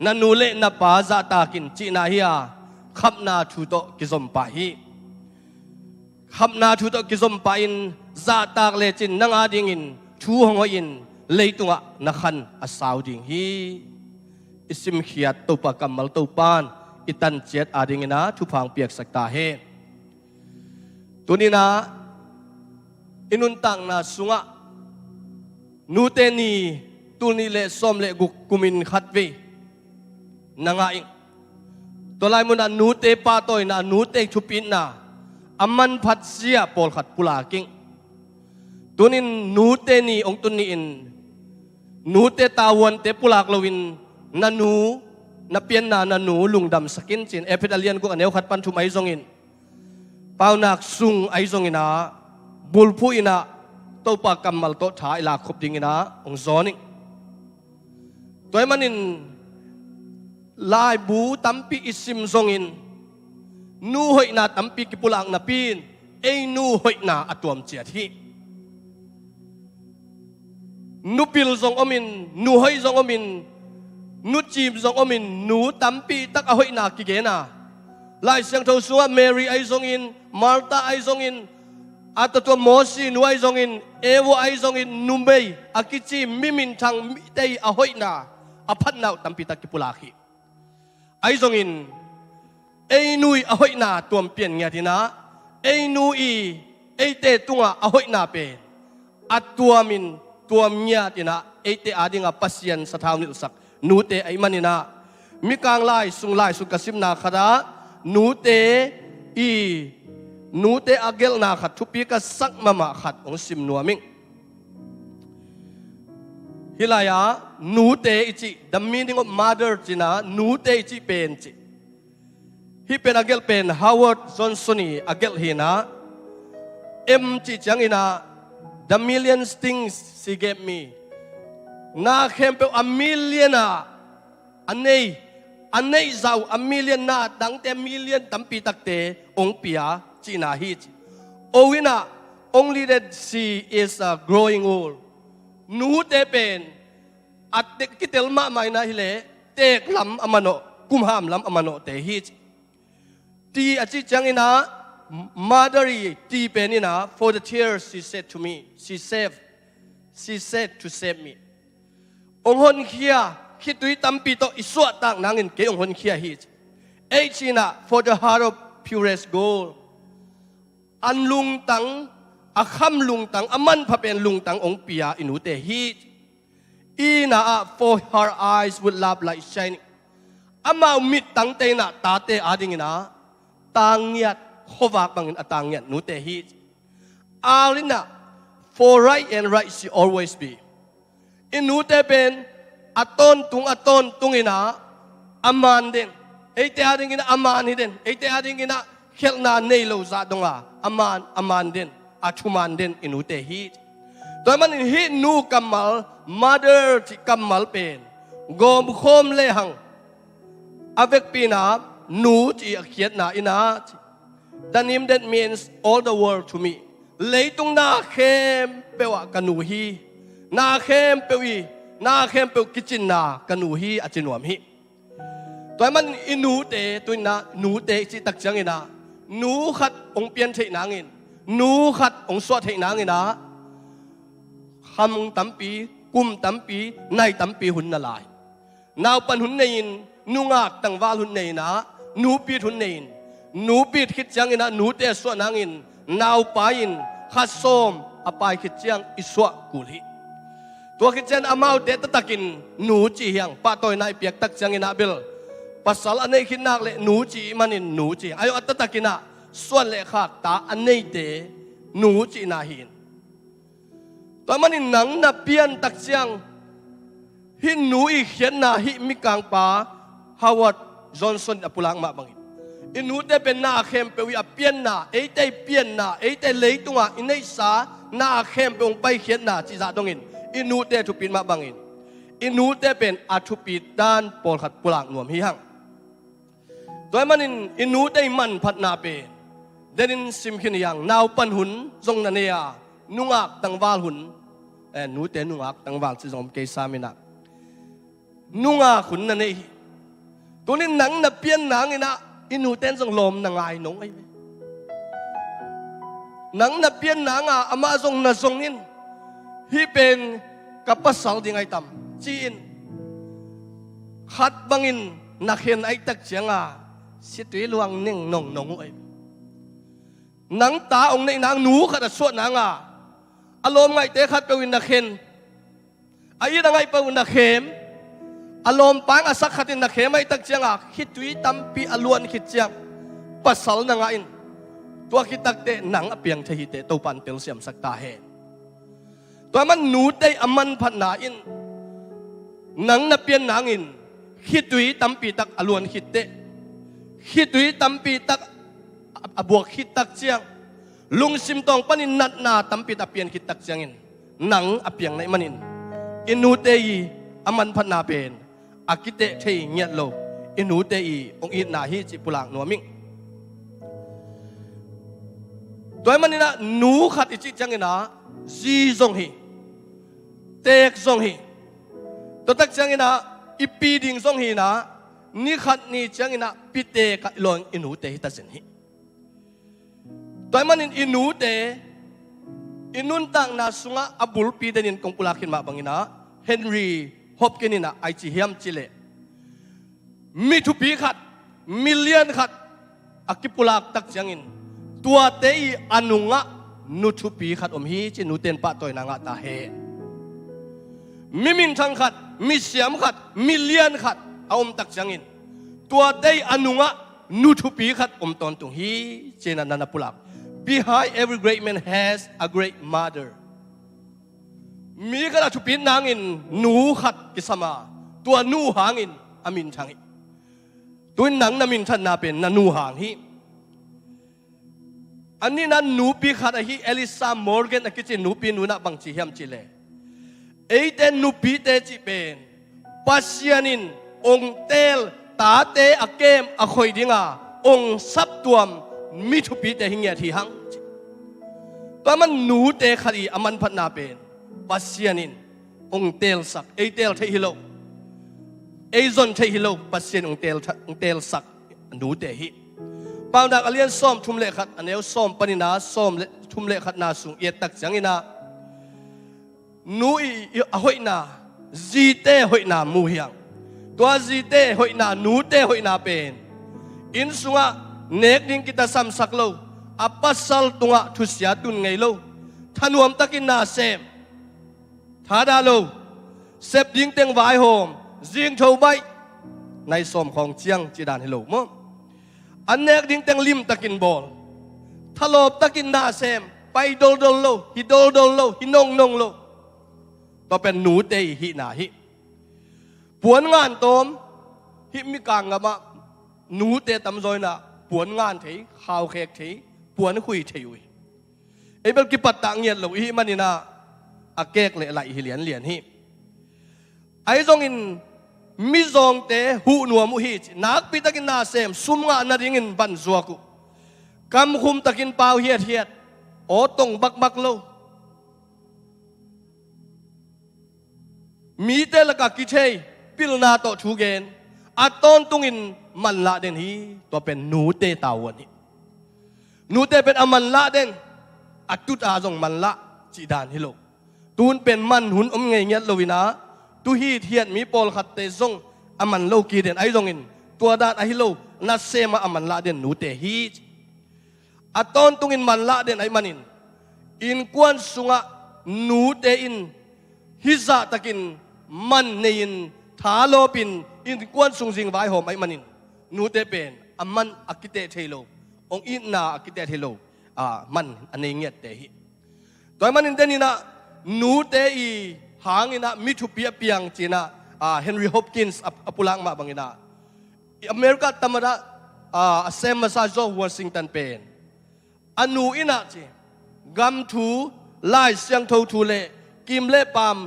นันูเลนปาซาตากินจีนาเฮียขับนาทูโตกิซอมปาฮิขับนาทูโตกิซอมปาอินซาตากเลจินนังอาดิงินทูหงอินเลยตุงะนักขันอาสาวดิงฮีอิสิมขียตตุปะกัมมัลตุปานอิตันเจ็ดอาดิงินะทุพังเปียกสักตาเฮตัวนี้นะอินุนตังนะสุงะนูเตนีตัวนี้เลสมเลกุมินขัดวีนางอิงตัวลายมุนนูเตปาตอยนะนูเตชุปินนะอามันพัดเสียปอลขัดปุลากิงตัวนี้นูเตนีองตุนีอินนูเตตาวันเตปุลากลวินนันูนับเปียนนานูลุงดำสกินจินเอพิดาเลียนกุกอันเอวขัดปันทุมไอซงอินเป้านักซุงไอซงอินะบุลพูอินะโตปากำมัลโตถ่ายลาขบดิงินะองซอนิตัวมันอินลายบูตัมปีอิสิมซงอิน นูหอยนาตั้มปีกิปุลังนาปีนเอนูหอยนาอตัวมเจียที่นูปิลซองอมินนูหอยซองอมินนูจีมซองอมินนูตั้มปีตักหอยนากิเกนาลายเสียงทูสัวเมรี่ไอซองอินมาร์ตาไอซองอินอาตตัวโมซีนูไอซองอินเอวไอซองอินนูเบย์อากิจิมิมินทางมิเตยอหอยนาอพันนาตั้มปีตักกิปุลาคีไอซองอินเอนุยอหอยนาตัวเปลี่ยนเงี้ยทีนะเอนุยเอเตตุงะอหอยนาเป็นอัตตัวมินตัวเมียทีนะเอเตอาดิงะปัสยันสถาวนิลสักนูเตไอมันนี่นะมีกลางไล่สุงกสิมนาขดานูเตอาเกลนาขัดทุปีกสักมาขัดองสิมนัวมิงฮิลายานูเตอิจิ the meaning of mother จีนะนูเตอิจิเป็นจิฮิเป็นอาเกลเป็นฮาวาร์ดจอห์นสันอาเกลฮีนะเอ็มจิจังอินะ the millions things she gave me นาเข้มเป็นa millionอันนี้เจ้าa millionนาดังแต่ million ตั้มปีตักเตองปียจีนาฮิจโอวินะ only that she is growing old นูเตเป็นอัดเด็กกิเตลมาไม่นะฮิเลเตกลำอมโนกุมหามลำอมโนเตฮิจตีอาจิจังอินะ mother ตีเป็นอินะ for the tears she said to me she said to save me องหนเคียคิดดุยตั้มปีโตอิสวดต่างนางอินเกองหนเคียฮิจเอชินะ for the heart of purest gold อันลุงตังอาคำลุงตังอามันพะเป็นลุงตังองปียอินุเตฮิจอีน่ะ for her eyes would love like shining อามามิดตังเตน่ะตาเตอาดิงินะตังเงียดขวากบังอินตังเงียดนุเตฮิจอาลินะ for right and right she always be อินุเตเป็นอัตนตุงอินะอามันเด่นเอเตอาดิงินะอามันฮิเด่นเอเตอาดิงินะเขลนาเนโลซาดงอามันเด่นอาชุมันเด่นอินุเตฮิตโดยมันฮินูกัมมัล mother ที่กัมมัลเป็นกอมโคมเลหังอเวกปีนานูที่เขียนนาอินา the name that means all the world to me เลยตรงนาเข้มเปวะกันูฮีนาเข้มเปวีนาเข้มเปวกิจินนากันูฮีอาจินวมฮีโดยมันอินูเตตัวนานูเตจิตักจังอินานูขัดองเปียนเทนางอินนูขัดองสวดเทนางอินะคำตั้มปีกุมตั้มปีในตั้มปีหุ่นนาลายนาวปันหุ่นเนินนูงากตังวาหุ่นเนินนะนูปีหุ่นเนินนูปีคิดจังอินะนูเตสวดนางอินนาวปายินขัดโสมอปายคิดจังอิสวะกุลิตัวคิดจังอามาเดตตะกินนูจีเฮียงป้าตัวนายเปียกตักจังอินะเบลภาษาอันนี้คิดนักเลยนูจีมันอินนูจีอายุอัตตะกินะส่วนเลขาตาอันนี้เตนูจีนาหินตอนมันหนังนับเปียนตักเสียงหินนูอีเขียนนาหิมิกังปาฮาวาร์ดจอห์นสันอปุลังมาบังอินูเตเป็นนาเข้มเปวิอเปียนนาเอเตเปียนนาเอเตเลยตุงะอินเนสานาเข้มเปองไปเขียนนาจีจ่าตรงอินูเตทุปินมาบังอินูเตเป็นอาทุปิดด้านปอลขัดปุลังนวมหิหังตัวมันอินูเตมันพัดนาเป็นเดินซิมขินยังนาวปันหุนจงนันเนียนุงอักตังวาลหุนนูเตนุงอักตังวาลสิจงเกษามินะนุงอักหุนนันเนียตัวนี้หนังนับเปียนหนังนะอินูเตนจงลมนังไงน้องไอ้หนังนับเปียนหนังอามาจงนัจงอินฮีเป็นกับภาษาดิ่งไอตำจีนขัดบังอินนักเห็นไอตักเจียงสิตุยลวงนิ่งนงนงไอหนังตาองในหนังหนูขัดสวดหนังอารมณ์ไงเตะขัดไปวินนักเห็นไอ้ยังไงไปวินนักเข็มอารมณ์ปังสักขัดนักเข็มไอ้ตักเจียงคิดตุยตั้มปีอลวนคิดเจียงภาษาหนังอินตัวคิดตักเตะหนังอเปียงเทหิเตตัวปันเตลเสียมสักตาเฮตัวมันหนูเตะอมันพันนาอินหนังนับเปียนหนังอินคิดตุยตั้มปีตักอลวนคิดเตะคิดตุยตั้มปีตักบวกคิดตักเจียงลุงซิมตองปันินนัดนาตั้มปีตะเปียนคิดตักเจียงอินหนังอเปียงในมันินอินูเตยีอามันพันนาเป็นอากิเตเทียเงียดโลอินูเตยีองอินนาฮิจิปุลังนัวมิง ตัวมันนี่นะหนูขัดอิจิจังนะจีจงฮีเตกจงฮีตัวตักจังนะอีปีดิ่งจงฮีนะนี่ขัดนี่จังนะปีเตกลองอินูเตฮิตัดสินฮีตัวมันนี่อินูเตอินุนตังนาสุงะอับุลปีเดนินกงปุลาคินมาบังนะเฮนรี่ฮอปกินนะไอจีเฮียมจิเลมีทุปีขัดมิลเลียนขัดอากิปุลากตักจังอินตัวเตยอนุงะนุทุปีขัดอมฮีจินุเตนปะตัวนางะตาเฮมิมินทังขัดมิเสียมขัดมิลเลียนขัดอมตักจังอินตัวเตยอนุงะนุทุปีขัดอมตอนตุงฮีเจนันนาปุลาก Behind every great man has a great mother มีกระทุปีนางอินหนูขัดกิสมาตัวนูหางอินอามินทังอิตัวหนังนามินทันนาเป็นนานูหางฮีอันนี้นั้นหนูปีขัดฮีเอลิซามอร์แกนกิจิหนูปีหนูนักบังจีเฮียมจิเลเอเตนหนูปีเตจิเป็นปัสยานินองเตลตาเตอเกมอคอยดิงาองซับตัวมิทุปีเตหิงเงียทีหังตัวมันหนูเตขัดอามันพันนาเป็นปัสยานินองเตลสักเอเตลเทฮิโลเอซอนเทฮิโลปัสยานองเตลสักหนูเตหิปาวดักอเลียนซ้อมทุ่มเล็ขัดอันเอวซ้อมปนินาซ้อมทุ่มเล็ขัดนาสุงเอตักจังอินานูอีหอยนาจีเต้หอยนามูเฮียงตัวจีเต้หอยนานูเต้หอยนาเป็นอินสุงะเนกดิ้งกิตาซัมสักโลอปัสสัลตุงะทุสยาตุนไงโลทนวมตักินนาเซมทาดาโลเซบดิ้งเต็งไวโฮมจิงโชว์ใบในซ้อมของเจียงจีดานฮิโลมั้งอันเนกดิ้งเต็งลิมตะกินบอลทะลบตะกินนาเซมไปโดลโลฮิโดลโลฮินงโลต่อเป็นหนูเตยฮินาฮิปวนงานตอมฮิมิกังกะมะหนูเตตำซอยน่ะปวนงานเถข่าวแขกเถปวนคุยเถยไอ้เบลกิปัตตังเงียนเหล่าฮิมันนี่นะอาเกกเลยไหลฮิเหรียญฮิไอ้จงอินมิจงเตหูนัวมุฮินักปิตะกินนาเซมซุมงะนาดิงินบันซัวกุกำคุมตะกินเปล่าเฮียดโอตงบักโลมีเตลกะกิเชยปิลนาโตชูเกนอัตตอนตุงินมันละเดนฮีตัวเป็นหนูเตตาวันนี้หนูเตเป็นอมันละเดนอัตุตอาจงมันละจีดานฮิโลตูนเป็นมันหุนอมเงียดโลวินาตูฮีเทียนมีปอลขัดเตซงอมันโลกีเดนไอจงอินตัวดานไอฮิโลนัสเซมาอมันละเดนหนูเตฮีอัตตอนตุงินมันละเดนไอมันอินกวนสุงะหนูเตอินฮิซาตะกินมันเนินทาโลปินอินกวนสุงสิงไว้หอมไอมันินนูเตเป็นอามันอักิเตเทโลองอินนาอักิเตเทโลมันอันนี้เงียดเตหิตัวมันอินเดนินะนูเตอีหางอินะมิทุเปียเปียงจีนะเฮนรี่ฮอปกินส์อปุลังมาบังอินะอเมริกาธรรมดาเซมมาซาโจวอชิงตันเป็นอนูอินะจีกัมทูไล่เสียงทูทูเลกิมเล่ปาม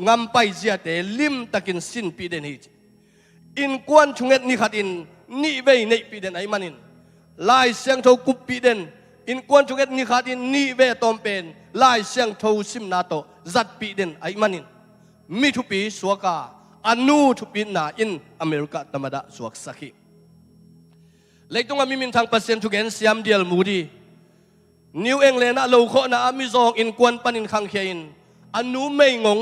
งำไปเสียแต่ลิมตะกินสินปีเดนฮิอินกวนชุงเอ็ดนิขัดอินนี่เวในปีเดนไอมันินไล่เสียงทูกุปปีเดนอินกวนชุงเอ็ดนิขัดอินนี่เวตอมเป็นไล่เสียงทูซิมนาโตจัดปีเดนไอมันินมิทุปีสวกาอนูทุปีนาอินอเมริกาธรรมดาสวกสักขีเล็กตรงมีมินทางเปอร์เซ็นต์ทุกเอ็นเซียมเดียลมูดีนิวเองเลนะโลโคนะอามิซองอินกวนปันินขังเขียนอนุไม่งง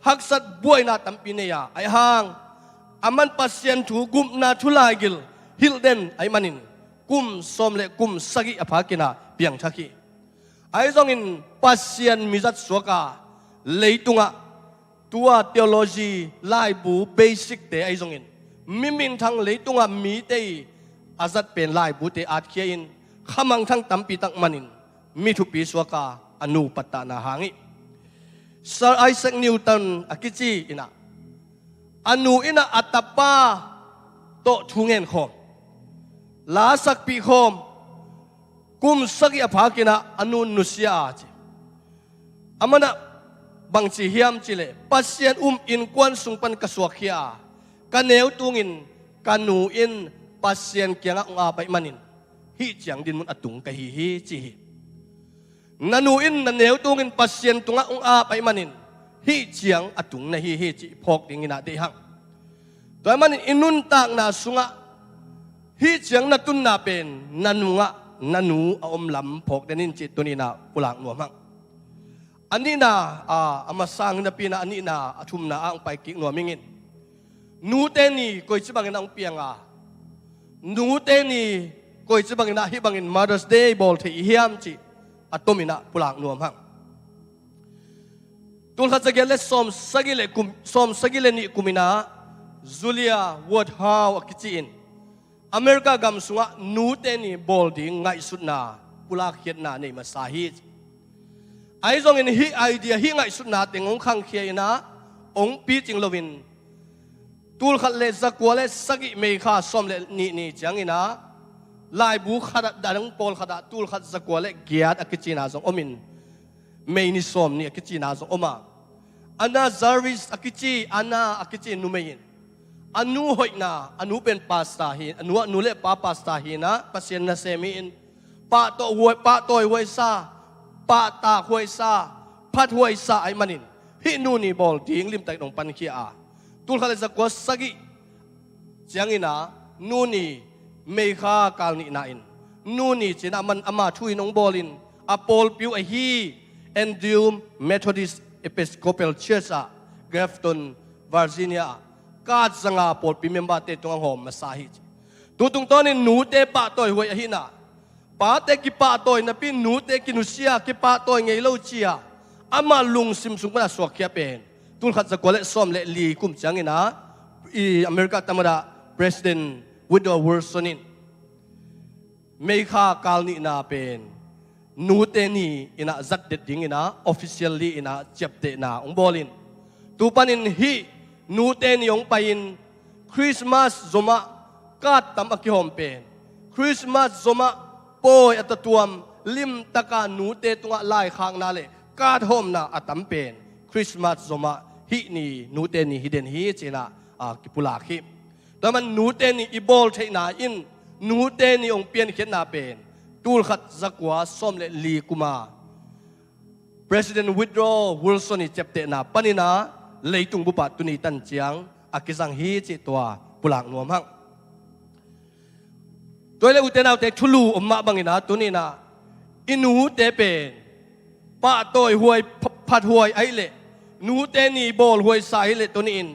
ฮักสัตบวยนาตัมปีเนียไอห่างอามันปัสเซียนถูกุมนาทุลายกิลฮิลเดนไอมันินกุมสมเลกุมสกิอภากินาเปียงชักีไอซองอินปัสเซียนมิจัดสวกาเลยตุงะตัวเทโอโลจีไลบูเบสิกเตไอซองอินมิมินทางเลยตุงะมีเตอาจัดเป็นไลบูเตอาเคียนขมังทั้งตัมปีตักมันินมิทุปีสวกาอนุปัตตานาหางิSir Isaac Newton อากิจีอินะอนุอินะอัตปาโตทุงเงินคอมลาสักปีคอมกุมสักยาภากินะอนุนุสยาจีอามันนะบังจีเฮียมจีเลปัสเซียนอินกวนสุงปันกสวกเฮียกันเนวตุงินกันนูอินปัสเซียนเกียงอาไปมันินฮิจังดินมุนอตุงกะฮีฮีจี nanuin na neo tungin pasien tunga a pa manin hi chiang atung na hi chi phok ding ina de hang toy manin inun tak na sunga hi chiang na tun na pen nanu om lam phok denin chi tunina pulang nuam hang ani na amasang na pina ani na athum na ang pai ki nuamingin nu te ni koi chibang nang pianga nu te ni koi chibang na hi bangin Mother's Day bol the hiam chi atomina pulang nuam hang tul khat sagele som sagile ni kumina Julia Woodhouse akichiin America gam sunga nu te ni bol ding ngai sutna pulak hiat na nei masahi ai zong in hi idea hi ngai sutna tengong khang khia ina ong pi ching lovin tul khat le zakwale sagi me kha som le ni chang ina lai bu khada darang pol khada tul khat zakwale giat akichina zong omin me ni som ni akichina zong oma ana zarvis akichi numein anu hoi na anu pen pasta hi anu le pasta hi na pasien na semin pa to hoi sa pa ta hoi sa phat hoi sa ai manin hi nu ni bol ding lim tai nong pan khia a tul khale zakwa sagi chiangina nu ni me kha kal ni na in nu ni china man ama thui nong bolin apol piu a hi Endium Methodist Episcopal Church a Grafton Virginia ka zanga pol pi member te tung hom masahi tu tung ton in nu te pa toy hoi hi na pa te ki pa toy na pin nu te ki nu sia ki pa toy ngei lo chia ama lung sim sung na so khia pen tul khat za kole som le li kum changina i America tamara President Woodrow Wilson in me kha kalni na pen nu te ni ina zat det ding ina officially ina chepte na ong bolin tu panin hi nu te ni ong pain Christmas zoma kat tam akihom pen Christmas zoma poi atatuam lim taka nu te tunga lai khang na le kat hom na atam pen Christmas zoma hi ni nu te ni hidden hi china kipula khi taman nu te ni ibol theina in nu te ni ong pian khet na pen tul khat zakwa som le li kuma President Woodrow Wilson ni chepte na panina leitung bupa tuni tan chiang akizang hi chi toa pulang nuam hang toile utenaw te thulu umma bangina tunina inu te pen pa toy huai phat huai ai le nu te ni bol huai sai le tunin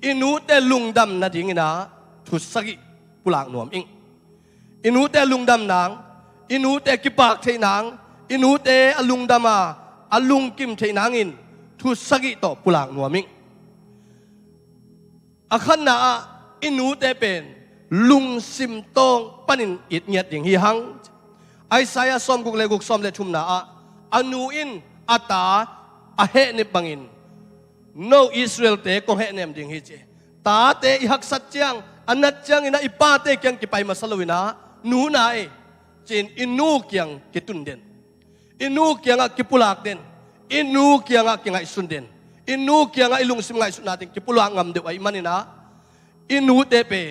inu te lungdam na dingina thusagi pulang nuam ing inu te lungdam nang inu te kipak theinang inu te alungdama alung kim theinang in thu sagi to pulang nuaming akhan na inu te pen lung sim tong panin it nyat ding hi hang Isaiah som guk le guk som le thum na anu in ata a he ne bangin no Israel te ko he nem ding hi che ta te i hak sat chiang anat chiang ina ipa te kyang ki pai masalowina nu na e chin inu kyang kitun den inu kyang a kipulak den inu kyang a kingai sun den inu kyang a ilung sim ngai sun natin kipulak ngam de ai manina inu te pe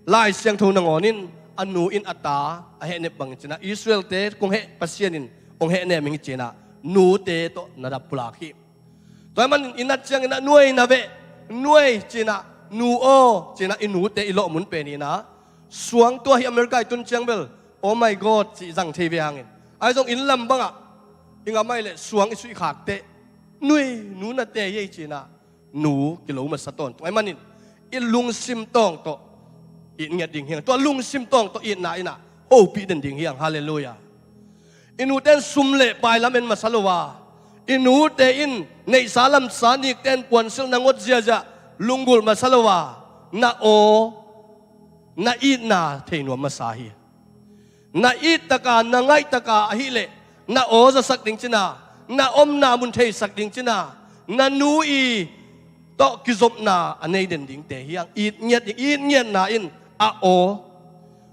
lai siang thong nangonin anu in ata a he ne bang china Israel te kong he pasianin ong he ne ming china nu te to nada pulak hi toy man inat chiang ina nuai na ve nuai china nu o china inu te ilo mun pe ni na suang to hi America tun chiang bel oh my god chi jang thei ve hangin ai jong in lam banga inga mai le suang isui khak te nui nu na te ye china nu kilo ma saton to ai manin il lung sim tong to in ngat ding hiang to lung sim tong to in na ina o pi den ding hiang hallelujah inu ten sum le pai lamen masalowa inu te in nei salam sanik ten pon sil nangot zia ja lungul masalowa na o na it na theinu masahi na it taka na ngai taka ahile na o za sak ding china na om na mun thei sak ding china na nu i to kizop na anei den ding te hiang it nyet na in a o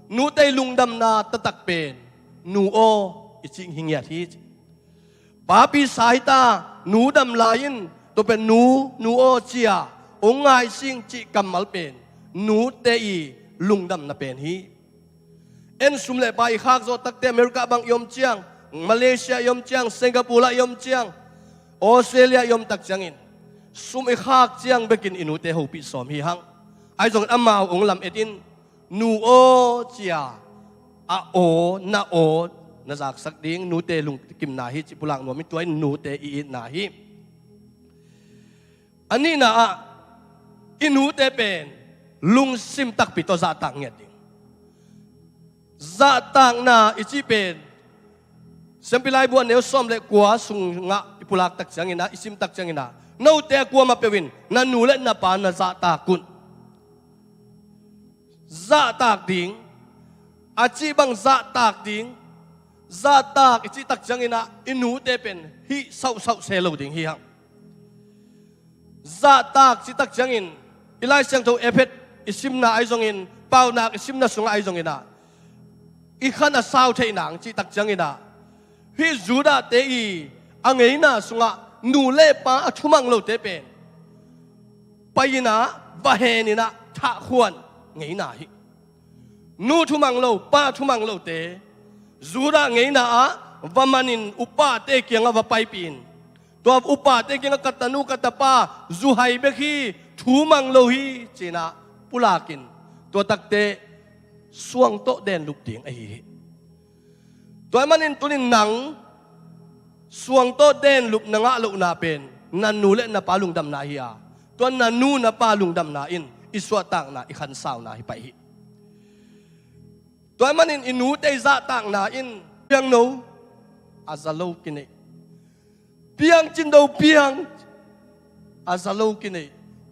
nu te lungdam na tatak pen nu o iching hingya thi pa pi sai ta nu dam lain to pen nu o chia ongai sing chi kamal pen nu te i lungdam na pen hi en sum le bai khak zo tak te America bang yom chiang มาเลเซียยมเจียงสิงคโปร์ยมเจียงออสเตรเลียยมตักเจียงอินสุมอีขากเจียงเบกินอินุเตหูปิสอมฮีฮังไอจงอามาองลำเอ็ดินนูโอเจียอาโอนาโอนาจากสักดิ้งนูเตลุงกิมนาฮิจิปุลังนวมิตัวนูเตอีนาฮิอันนี้นะอินูเตเป็นลุงซิมตักปิโตซาตังเงียดิซาตังนาอิจิเป็นเซมปิลายบัวเนวซ้อมเล็กกว่าสุงงะอิปุลักตักจังอินะอิซิมตักจังอินะนูเตกว่ามาเปวินนันนูเล่นนาปานาซาตากุนซาตากดิ้งอาจีบังซาตากดิ้งซาตากอิจิตักจังอินะอินูเตเป็นฮิเศร้าเซโลดิ้งฮิฮังซาตากจิตักจังอินอิไลเซียงโตเอเพดอิซิมนาไอจงอินเป่านักอิซิมนาสุงไอจงอินะอีขันอาสาวเทนังจิตักจังอินะฮิจูดาเตอีอังเอินาสุงะนูเล่ปาอชุมังโลเตเป็นไปนะบะเฮนินะทะขวนเงินาฮินูชุมังโลปาชุมังโลเตจูดาเงินาวามันินอุปาเตเกียงวะไปปีนตัวอุปาเตกินกัตนูกัตปาจูไฮเบคีทูมังโลฮีเจนะปุลากินตัวตักเตสวงโตเดนลุกเตียงไอฮีตัวมันนินตัวนินหนังสวงโตเดนลุกนังะลุกนาเป็นนันนูเลนปาลุงดำนาฮียตัวนันนูนปาลุงดำนาอินอิสวตังนาอิขันสาวนาฮิไปฮีตัวมันนินอินูเตซาตังนาอินเพียงโนอาซาโลกินเอเพียงจินโดเพียงอาซาโลกินเอ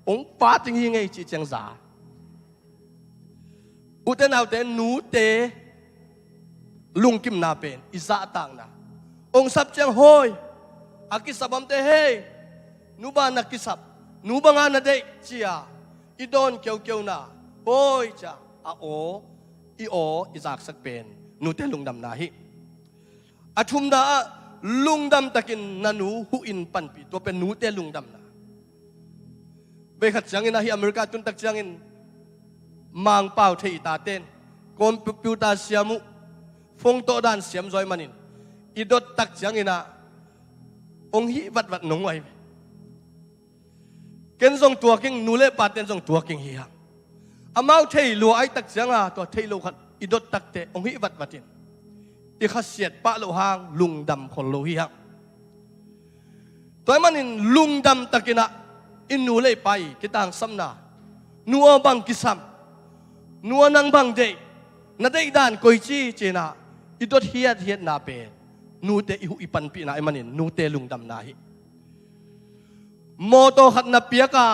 องปาติงยังไงจีเจียงซาอุตนาเตนูเตลุงกิมนาเป็นอิซาตังนาองสับเจียงโฮยอากิสับมเตเฮนูบานักกิสับนูบังอานาเดเจียอีดอนเกียวนาโฮยจ้าอาโออีโออิจากสักเป็นนูเตลุงดำนาฮิอาชุมดาลุงดำตะกินนันูหุอินปันปีตัวเป็นนูเตลุงดำนาเบขัดจังอินนะฮิอเมริกาตุนตักจังอินมังเป่าเทอิตาเต้นคอมพิวเตอร์เสียมุฟงโตดานเสียมจอยมันินอีดดตักจังอินะองฮิวัดหนงไว้เกินส่งตัวกิงนูเล่ปาเต้นส่งตัวกิงเฮียอามาเทยลัวไอตักจังตัวเทยลัวขัดอีดดตักเตองฮิวัดอินอีข้าเสียดปะโลหางลุงดำคนโลหิฮักตัวมันอินลุงดำตะกินะอินนูเล่ไปกิตังซัมนานัวบังกิซัมนัวนังบังเดนาเดดานกุยจีเจนะอิดดเฮียดนาเปนูเตอิหุอิปันปีนะไอมันอินนูเตลุงดำนาฮิโมโตขัดนาเปียกา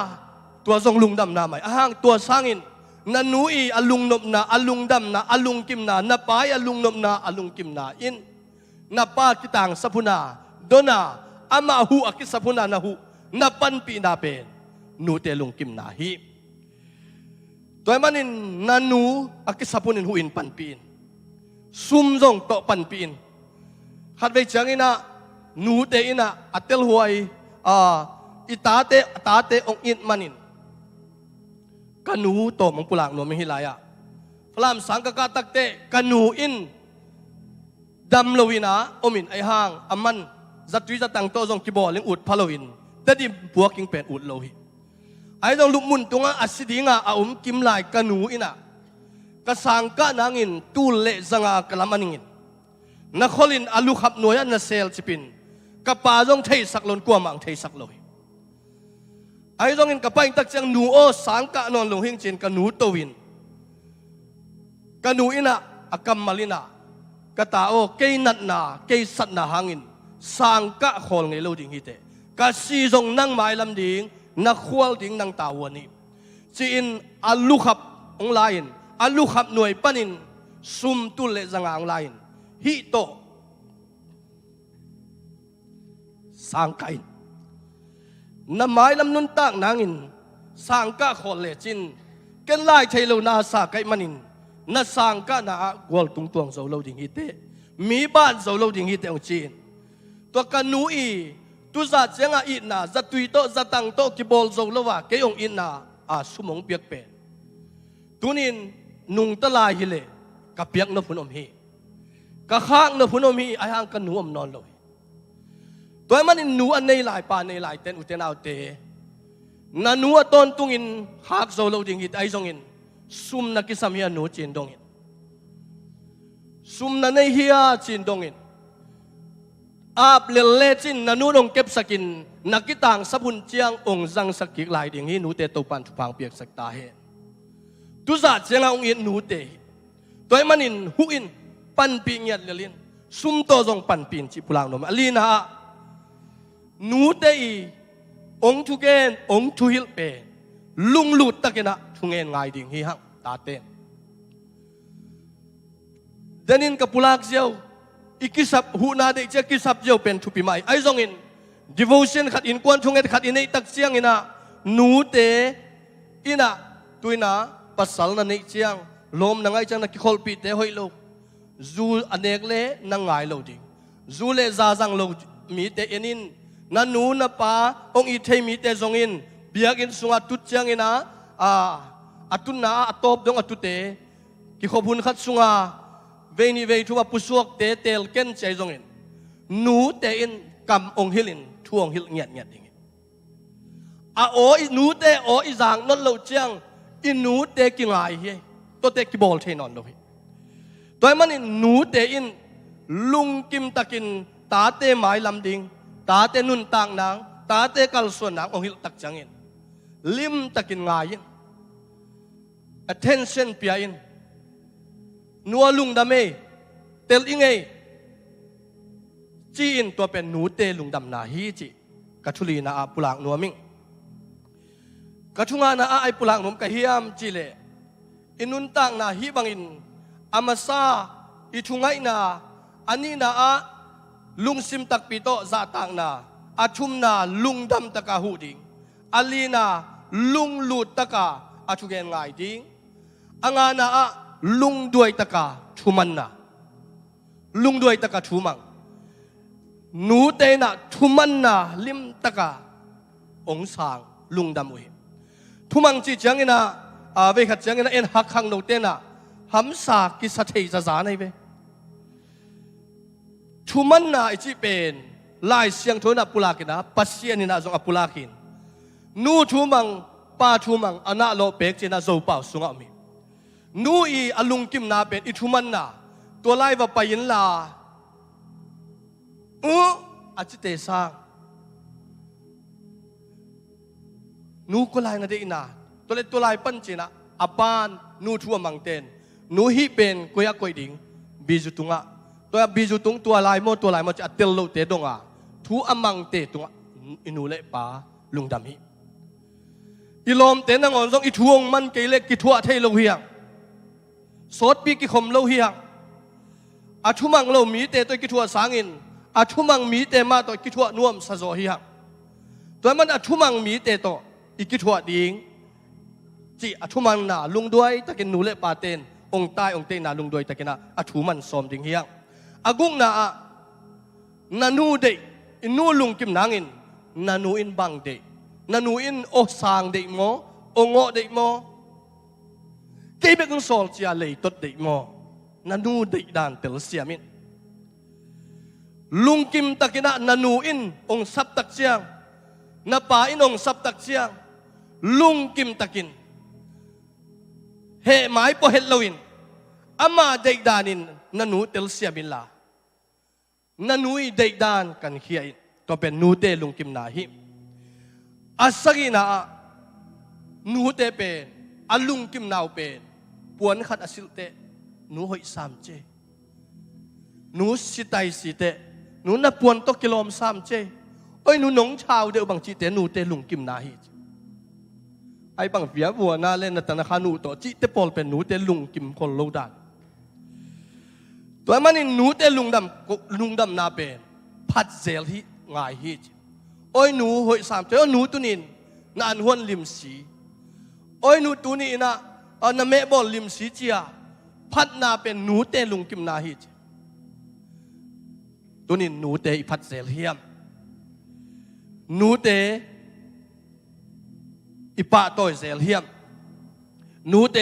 ตัวทรงลุงดำนาไหมอ้างตัวสร้างอินนันนูอีอลุงนบนาอลุงดำนาอลุงกิมนานาปายอลุงนบนาอลุงกิมนาอินนาปากิตังสัพุนาโดนาอามาหูอากิสัพุนานาหูนาปันปีนาเป็นนูเตลุงกิมนาฮีตัวมันอินนันนูอากิสัพุนินหูอินปันปีนซุ่มจงโตปันปีนขัดไปจังอินะนูเตอินะอัตเตลหวยอิตาเตองอินมันอินกันูโตมังปุลังโนมิฮิลายะฟลามสังกกาตักเตกันูอินดัมโลวินาอมินไอห่างอามันจัตวิจัตังโตจงกิบอลิงอุดพาโลวินแต่ดิบัวกิงเป็นอุดโลหิไอจงลุกมุนตรงอัศดิงาอากิมลายกันูอินะกสังกะนางอินตูเลจังากลามันินนักขลินอาลุขับหน่วยนัเซลจิปินกับป่าจงเทสักลนกว่ามังเทสักโลหิไอ้ตรงนี้กับไปตักจังหนูโอสังกะนอนลงหิ้งจินกันหนูโตวินกันหนูอินะอากัมมาลินะกะตาโอเกยนัดนาเกยสัตนาหางินสังกะขอลไงโลดิ่งฮิเตกะซีจงนั่งไม้ลำดิ่งนักขวลดิ่งนั่งตาวันนี้จีนอาลุขับองไลน์อาลุขับหน่วยปันินซุมตุเลจังองไลน์ฮิโตสังกะอินน้ำไม้ลำนุนตั้งนางอินสังกะขอเลจินกันไล่ใช้โลนาสาไกมันินนาสังกะนากวลตุงตวงโซโลดิ่งฮิเตมีบ้านโซโลดิ่งฮิเตองจีนตัวกันนูอีตุจัดเสียงอินนาจัตุยโตจัตังโตกิบอลโซโลวะเกยองอินนาสุมงเปียกเป็นตุนินนุงตะลายฮิเลกับเปียกนพุนอมฮีก กะข้างเนพุนมีไอห่างกันหนูอมนอนเลยตัวมันอินหนูอันในหลายปานในหลายเต้นอุเทนเอาเตนันหนูต้นตุงินหักโซโลดิงฮิตไอซงอินซุมนักกิสามีหนูจีนดงอินซุมนันในเฮียจีนดงอินอาบเลเลจินนันหนูองเก็บสกินนักกิต่างสับุนเจียงองจังสกิกหลายดิ่งฮิหนูเตตุปันทุพังเปียกสักตาเฮตุจัดเจียงองอินหนูเตตัวมันอินหุอินปันปีเงียดเลลินซุมโตจงปันปีนจิปุลังนมอลีนะหนูเตยองทุเกนองทุฮิลเปลุงหลุดตะเกนะทุเงนไงดิ่งฮิฮังตาเตนเดนินกับปุลักเจียวอีกิสับหูนาเดเจกิสับเจียวเป็นทุปิไมไอซงอิน devotion ขัดอินกวนทุเงนขัดอินในตักเจียงอินะหนูเตอินะตุยนะปัสสาวนาในเจียงลมนังไอจังนักขอลปีเตหอยโลจูอเนกเลนังไงโลดิ่งจูเลซาจังโลมีเตเอนินนันนูนป้าองอีเทมีเตจงอินเบียกินสุงอัตุเจียงอินะอัตุนาอัตบดงอัตุเตกิขบุนขัดสุงาเวนีเวทัวปุสวกเตเตลเกนใจจงอินหนูเตอินกำองฮิลินทวงฮิลเงียดเงียดดิ่งโอหนูเตโออีจางนั่นโลเจียงอินหนูเตกิงไงเฮตัวเตกิบอลเทนอนเลยตัวมันอินหนูเตอินลุงกิมตะกินตาเตหมายลำดิ่งตาเตนุนต่างนางตาเตกัลส่วนนางองหิลตักจังอินลิมตะกินงายิน attention เปียอินนัวลุงดำเมเตลอิงเอจีอินตัวเป็นหนูเตลุงดำนาฮีจีกัทุลีนาอาปุลังนัวมิงกัทุงานาอาไอปุลังนมกะฮิยามจีเลอินุนต่างนาฮีบังอินอามาซาอิทุงไงนาอันนี้นาอาลุงซิมตักปีโตซาต่างนาอาชุมนาลุงดำตะกาหูดิงอาลีนาลุงลูดตะกาอาชุเกนไงดิงอางานาอาลุงด้วยตะกาชุมันนาลุงด้วยตะกาชุมังหนูเตนะชุมันนาลิมตะกาองสางลุงดำอุยทุมังจีจังอินะเวขัดจังอินะเอ็นหักขังโนเตนะหัมสากิสเทจาจาในเวชุมันนาอิจิเป็นลายเสียงโทนับปุลากินะปัสเซียนินาจงอปุลากินนูชุมังป้าชุมังอนาโลเปกเจนะโซเป่าสุงอามีนูอีอลุงกิมนาเป็นอิชุมันนาตัวไล่ว่าไปยินลาอาจิเตสร้างนูก็ไล่นาเดอินาตัวไล่ปั้นเจนะอาบานนูทัวมังเตนนูฮีเป็นกุยกุยดิงบิจุตุงะตัวบิจุตุงตัวลายโมจะเตลโลเตดงะทูอามังเตตุงะอินูเล่ป้าลุงดำฮีอิลอมเตนังอนซงอิทวงมันเกเล็กกิทัวเทโลเฮียงสดปีกิคมโลเฮียงอาชุมังโลมีเตตัวกิทัวสางินอาชุมังมีเตมาตัวกิทัวนวมสะโซเฮียงตัวมันอาชุมังมีเตตัวอิกิทัวดิงจีอาชุมังนาลุงด้วยตะกินนูเล่ป้าเตนองตายองเตนาลุงด้วยตะกินะอาชุมันสมดิงเฮียงอากุงนานานูเดอินูลุงกิมนางอินนานูอินบังเดนานูอินโอสางเดโมองโอเดโมเก็บกุนสอลจีอาเลยตดเดโมนานูเดดานเตลเซียมินลุงกิมตะกินะนานูอินองสับตักเจียงนาป่าอินองสับตักเจียงลุงกิมตะกินเฮหมายพอเฮลโลวินอามาเดดานินนานูเตลเซียมินลานานูอีเดดานกันเฮียตัวเป็นนูเตลุงกิมนาฮิอาศัยนานูเตเป็นอาลุงกิมนาวเป็นปวนขัดอสิลเตนูหอยสามเจนูสิไตสิเตนูนับปวนตกิโลมสามเจโอ้ยนูหนงชาวเดียวบางจีเตนูเตลุงกิมนาฮิไอ้บางเฟียบัวน่าเล่นนัตนาคานูต่อจีเตปอลเป็นนูเตลุงกิมคนโลดานตัวมันนี่นูเตลุงดำนาเป็นพัดเซลที่ง่ายฮิโอ้ยหนูหอยสามเจอหนูตัวนี้นานหวนลิมสีโอ้ยหนูตัวนี้นะนาเมบอลลิมสีเจียพัดนาเป็นหนูเตลุงกิมนาฮิตัวนี้หนูเตพัดเซลเฮียมหนูเตอิปะโตยเซลเฮียมหนูเต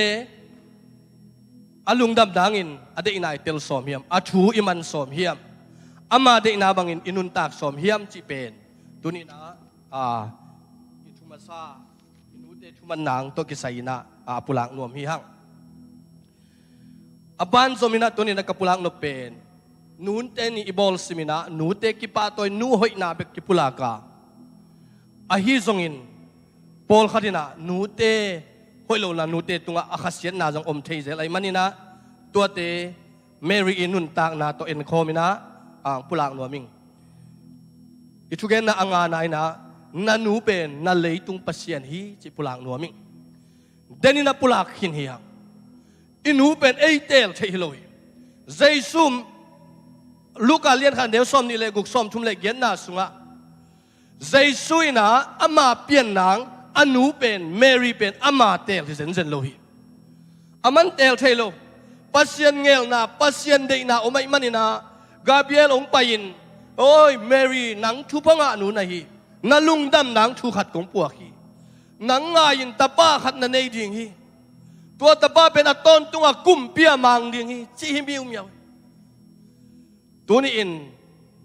alung dam dangin ade ina tel som hiam athu iman som hiam ama de ina bangin inun tak som hiam chi pen tuni na itumasa inude thuman nang to kisaina pulang nuam hi hang aban somina tuni na kapulang no pen nun te ni ibol simina nu te ki pa toy nu hoi na bek ki pulaka ahi zongin pol khadina nu te hoi lo na nu te tunga akhasian na jang om thei zel ai manina tua te Mary inun tak na to en khomina ang pulang nuaming itugen na anga na ina nanu pen na leitung pasien hi chi pulang nuaming denina pulak hin hi inu pen eitel thei hiloi jaisum Luka lian khan deu som ni le guk som thum le gen na sunga jaisuina ama pian nang anu pen Mary pen ama tel thi zen zen lo hi aman tel thelo pasien ngel na pasien de na omai manina Gabriel ong pain oi Mary nang thu phanga nu na hi na lungdam nang thu khat kong puak hi nang nga yin tapa khat na nei ding hi tua tapa pen aton tunga kum pia mang ding hi chi hi miu miao tuni in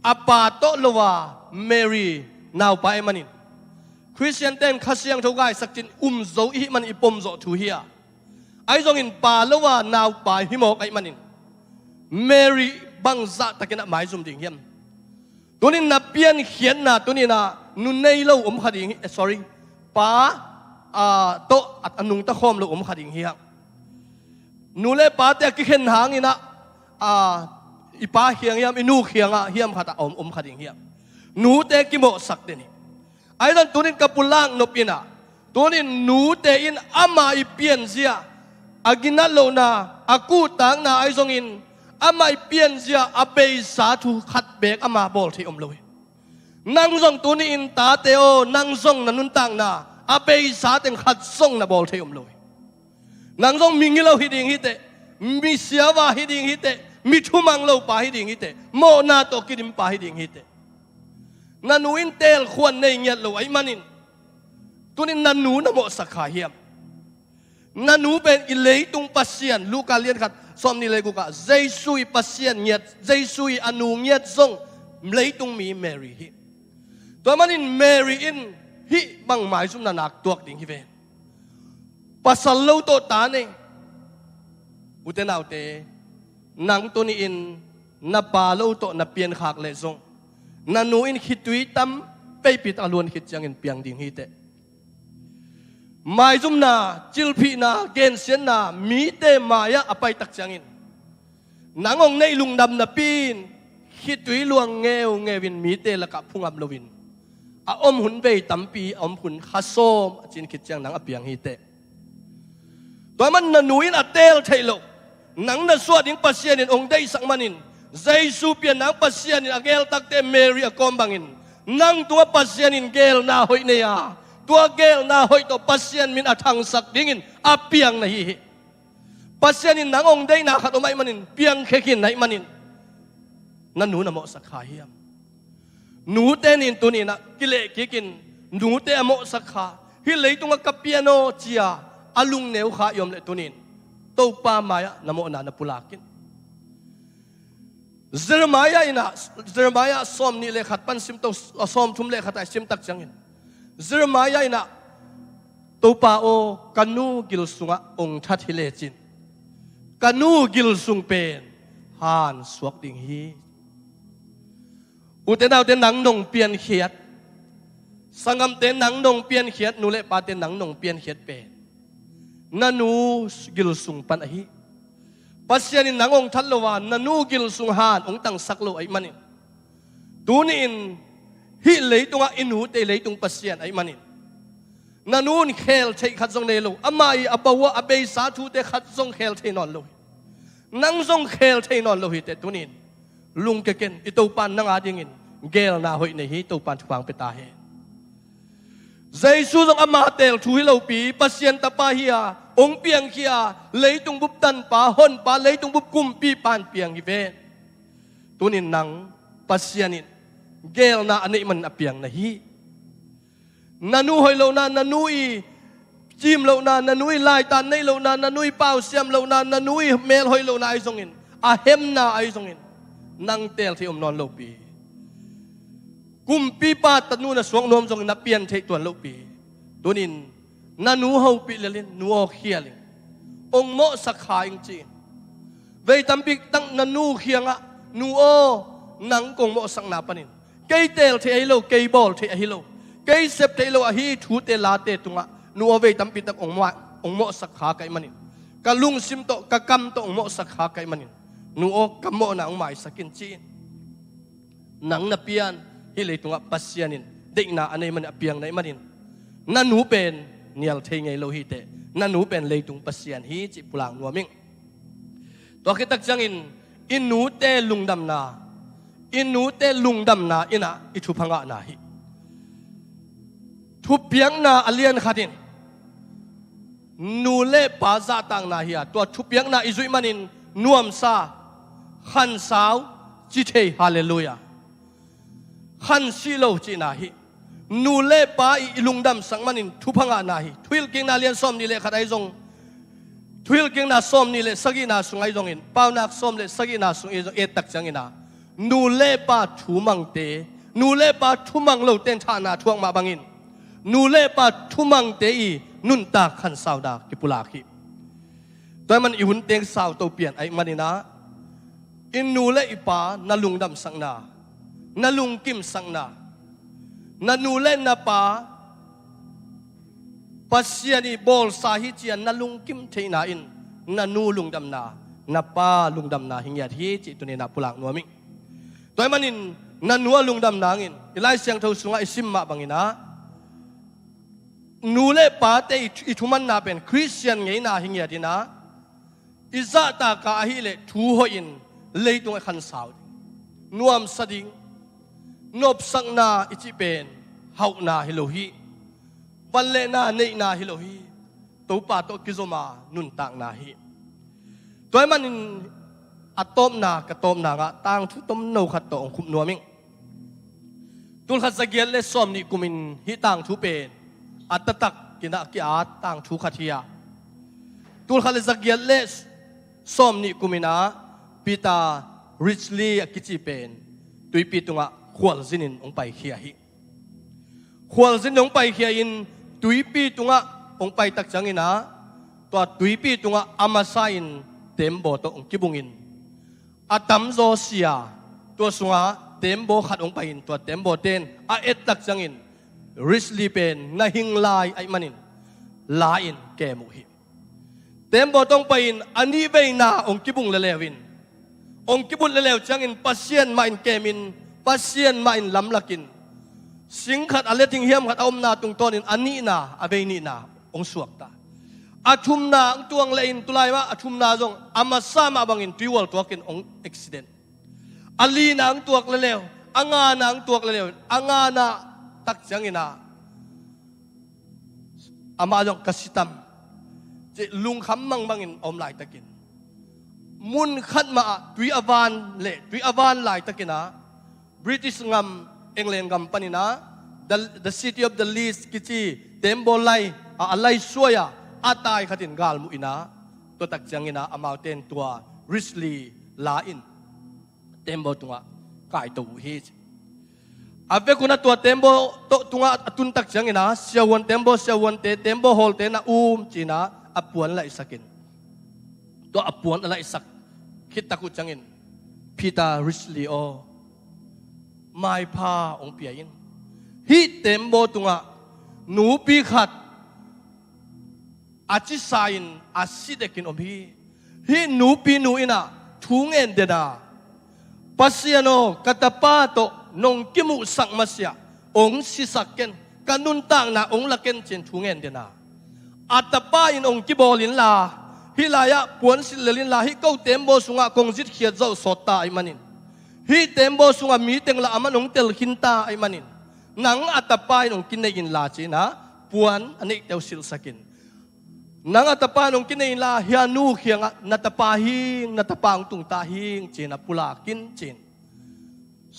apa to lowa Mary now pa manin Christian ten khasiang thogai saktin zo hi man ipom zo thu hia ai zong in pa lowa now pa hi mo kai manin Mary bangza takina mai zum ding hiam tunin na pian hian na tunina nun nei lo khading sorry pa to at anung ta khom lo khading hi nule pa te ki khen hangina ipa hiang yam inu hianga hiam khata khading hiam nu te ki mo sak de ni ai dan tunin kapulang no pina tunin nu te in ama I pian zia agina lo na aku tang na ai zong in ama I pian zia abe sa thu khat bek ama bol thi loi nang zong tuni in ta te o nang zong nanun tang na abe sa teng khat song na bol thi loi nang zong mingilo hiding hite mi siawa hiding hite mi thumang lo pa hiding hite mo na to kidim pa hiding hite nanuin tel khwan nei ngiat lo ai manin tunin nanu na mo sakha hiam nanu ben ilei tung pasien Luka lian khat som ni legu ka jaisui pasien ngiat jaisui anu ngiat zong lei tung mi Mary hi to manin Mary in hi bang mai sum na nak tuak ding hi ve pasal lo to ta ne uten autte nang tuni in na pa lo to na pian khak le zong nanu in hitui tam pe pit alun hit chang in piang ding hi te mai zum na chilphi na gen sen na mi te maya apai tak chang in nangong nei lung dam na pin hitui luang ngewin mi te la ka phungam lovin a om hun be tampi om hun khasom chin khit chang nang apiang hi te to man nanu in atel thailo nang na suat ding pasien in ong dei sak manin Jaisu pian nang pasien in agel takte Mary akom bangin nang tua pasien in gel na hoi ne ya tua gel na hoi to pasien min athang sak dingin apiang na hi pasien in nang ong dei na khat omai manin piang khekin nai manin nanu na mo sakha hiam nu te nin tunina kile kikin nu te amo sakha hi leitunga kapiano chia alung neu kha yom le tunin to pa maya namo na pulakin Jeremiah som ni le khat pan sim to som thum le khat sim tak changin Jeremiah ina to pa o kanu gil sunga ong that hi le chin kanu gil sung pen han suak ding hi uten au ten nang nong pian khiat sangam ten nang nong pian khiat nu le pa ten nang nong pian khiat pen nanu gil sung pan hi pasien in nangong thalowa nanu gil sung han ong tang saklo ai manin tunin hi leitunga inu te leitung pasien ai manin nanun khel thei khat jong ne lo amai abawa abe sa thu te khat jong khel thei non lo nang jong khel thei non lo hi te tunin lung ke ken ito pan nang adingin gel na hoi nei hi to pan thwang pe ta he Jaisu jong ama tel thu hi lo pi pasien ta pa hi a ong piang kia leitung bup tan pa hon pa leitung bup kum pi pan piang hi ve tunin nang pasianin gel na ani man apiang na hi nanu hoilo na nanu I จิมเหล่านั้นนันุยลายตันในเหล่านั้นนันุยเป้าเสียมเหล่านั้นนันุยเมลหอยเหล่านั้นไอ้ทรงอินอาเฮมนาไอ้ทรงอินนั่งเตลที่อมนอนโลปีกุมปีปาตันูนะสวงนมทรงนับเปลี่ยนเทตัวโลปีตัวนินนันูเฮาปิเลลินนัวเขียลิงองโมสักขาอิงจีเวตัมปิกตั้งนันูเขียงะนัวนังกงโมสักนาปนินเกยเตลเทไอโลเกยบอลเทไอโลเกยเซปเทไอโลอะฮีทูเตลาเตตุงะนัวเวตัมปิกตั้งองโมสักขาไกมันินกะลุงซิมโตกะกัมโตองโมสักขาไกมันินนัวกัมโมนะองไม้สักินจีนังนับเปียนฮิเลตุงะปัสยานินเด็กนาอันนี้มันเปียงไหนมันินนันหูเป็นเนียลเทงไงโลหิตเตนันหูเป็นเลยตุงปัสยานฮีจิปุลางนัวมิงตัวคิดตักจังอินนูเตลุงดำนาอินนูเตลุงดำนาอินะอิทุพังะนาฮิทุบเปียงนาอเลียนขัดินนูเล่ปาซาตังนาฮิอาตัวทุบเปียงนาอิจุยมันินนวมซาขันสาวจิเทฮาเลลูยาขันซิโลจินาฮินูเล่ปาอีลุงดำสังมันินทุพังานาฮิทวิลกิงนาเลียนส้มนี่เละขัดไอซงทวิลกิงนาส้มนี่เละสกินาสุงไอซงอินเป้านักส้มเละสกินาสุงไอซงตักจังอินานูเล่ปาทุมังเตนูเล่ปาทุมังโลเตนทานาทวงมาบังอินนูเล่ปาทุมังเตอีนุนตาขันสาวดากิปุลาคิตัวมันอีหุ่นเตียงสาวตัวเปลี่ยนไอมันนี่นะอินนูเล่อีปานาลุงดำสังนานาลุงกิมสังนานันูเล่นนาปาปัสยานีบอลสาหิจียนนัลุงกิมเทนาอินนันูลุงดำนานาปาลุงดำนาหิงยาที่จิตุเนนาปุลังนัวมิงตัวมันอินนันัวลุงดำนาอินอิไลเสียงเท่าสุงไอซิมมาบังอินะนูเล่ปาเตอิทุมันนาเป็นคริสเตียนไงนาหิงยาดีนะอิซาตากาฮิเลทูหอินเลยตรงไอขันสาวนวมสดิงนบสังนาอิจิเป็นเฮานาฮิโลฮีบัลเลนาเนนาฮิโลฮีตัวป่าตัวกิโซมานุนต่างนาฮีตัวมันอัตโตมนากระโตมนากะต่างทุตมโนขัดตัวองคุมนัวมิงตุลขัดสเกียเลสอมนิกุมินฮิต่างทุเป็นอัตตักกินากิอาต่างทุขัดเฮียตุลขัดสเกียเลสอมนิกุมินาปิตาริชลีกิจิเป็นตุยปีตุงะขวลสินินองไปเขียหิขวลสินองไปเขียอินตุยปีตุงะองไปตักจังอินะตัวตุยปีตุงะอามาซาอินเต็มโบตองกิบุงอินอาตัมโซเซียตัวสุงะเต็มโบขัดองไปอินตัวเต็มโบเตนอาเอตตักจังอินริสลีเป็นนาหิงลายไอมันินลาอินแกมุหิเต็มโบตองไปอินอันนี้เวนาองกิบุงเลวินองกิบุงเลวจังอินปัสเซียนมาอินแกมินปัสเซียนมาอินลำลักินสิงขัดอะไรทิ้งเหี้ยมขัดอมนาตรงตัวนินอันนี้นาอเวนีนาองสวกตาอาชุมนาอังตวงเลนตุลายว่าอาชุมนาจงอามาซามาบังอินติวอลตัวกินองอุบิเหตุอัลลีนาอังตัวเลวอังานาอังตัวเลวอังานาตักจังอินาอามาจงกสิตัมจะลุงคำมังบังอินอมลายตะกินมุนขัดมาตุยอวานเละตุยอวานลายตะกินะBritish ngam England ngam panina the city of the least kichi tembolai alai soya atai khatin gal mu ina to tak changina amauten tua richly la in tembo tunga kai to hi ave kuna tua tembo to tunga atun tak changina siawan te tembo hol te na china apuan lai sakin to apuan lai sak khit taku changin pita richly oไม่พาองเปียยินฮิเต็มโบตุงะหนูปีขัดอาจิสายินอาศิเดกินอมพีฮิหนูปีหนูอินะทุงเอ็นเดนาปัสยาโนกัตปาโตนงกิมุสักมาเสียองสิสักเกนกันนุนต่างนาองละเกนเจนทุงเอ็นเดนาอัตปาอินองกิโบลินลาฮิลายะปวนสิลลินลาฮิเก้าเต็มโบสุงะกงจิตเขียดเจ้าสดตาไอมันินฮิเต็มโบสุงามีเต็งละอามันองเตลขินตาไอมันินหนังอัตปายองกินในยินลาจีนะปวนอันนี้เตวสิลสกินหนังอัตปายองกินในยินลาเฮียนูเขียงนัตปาหิงนัตปางตุงตาหิงจีนะปุลากินจีน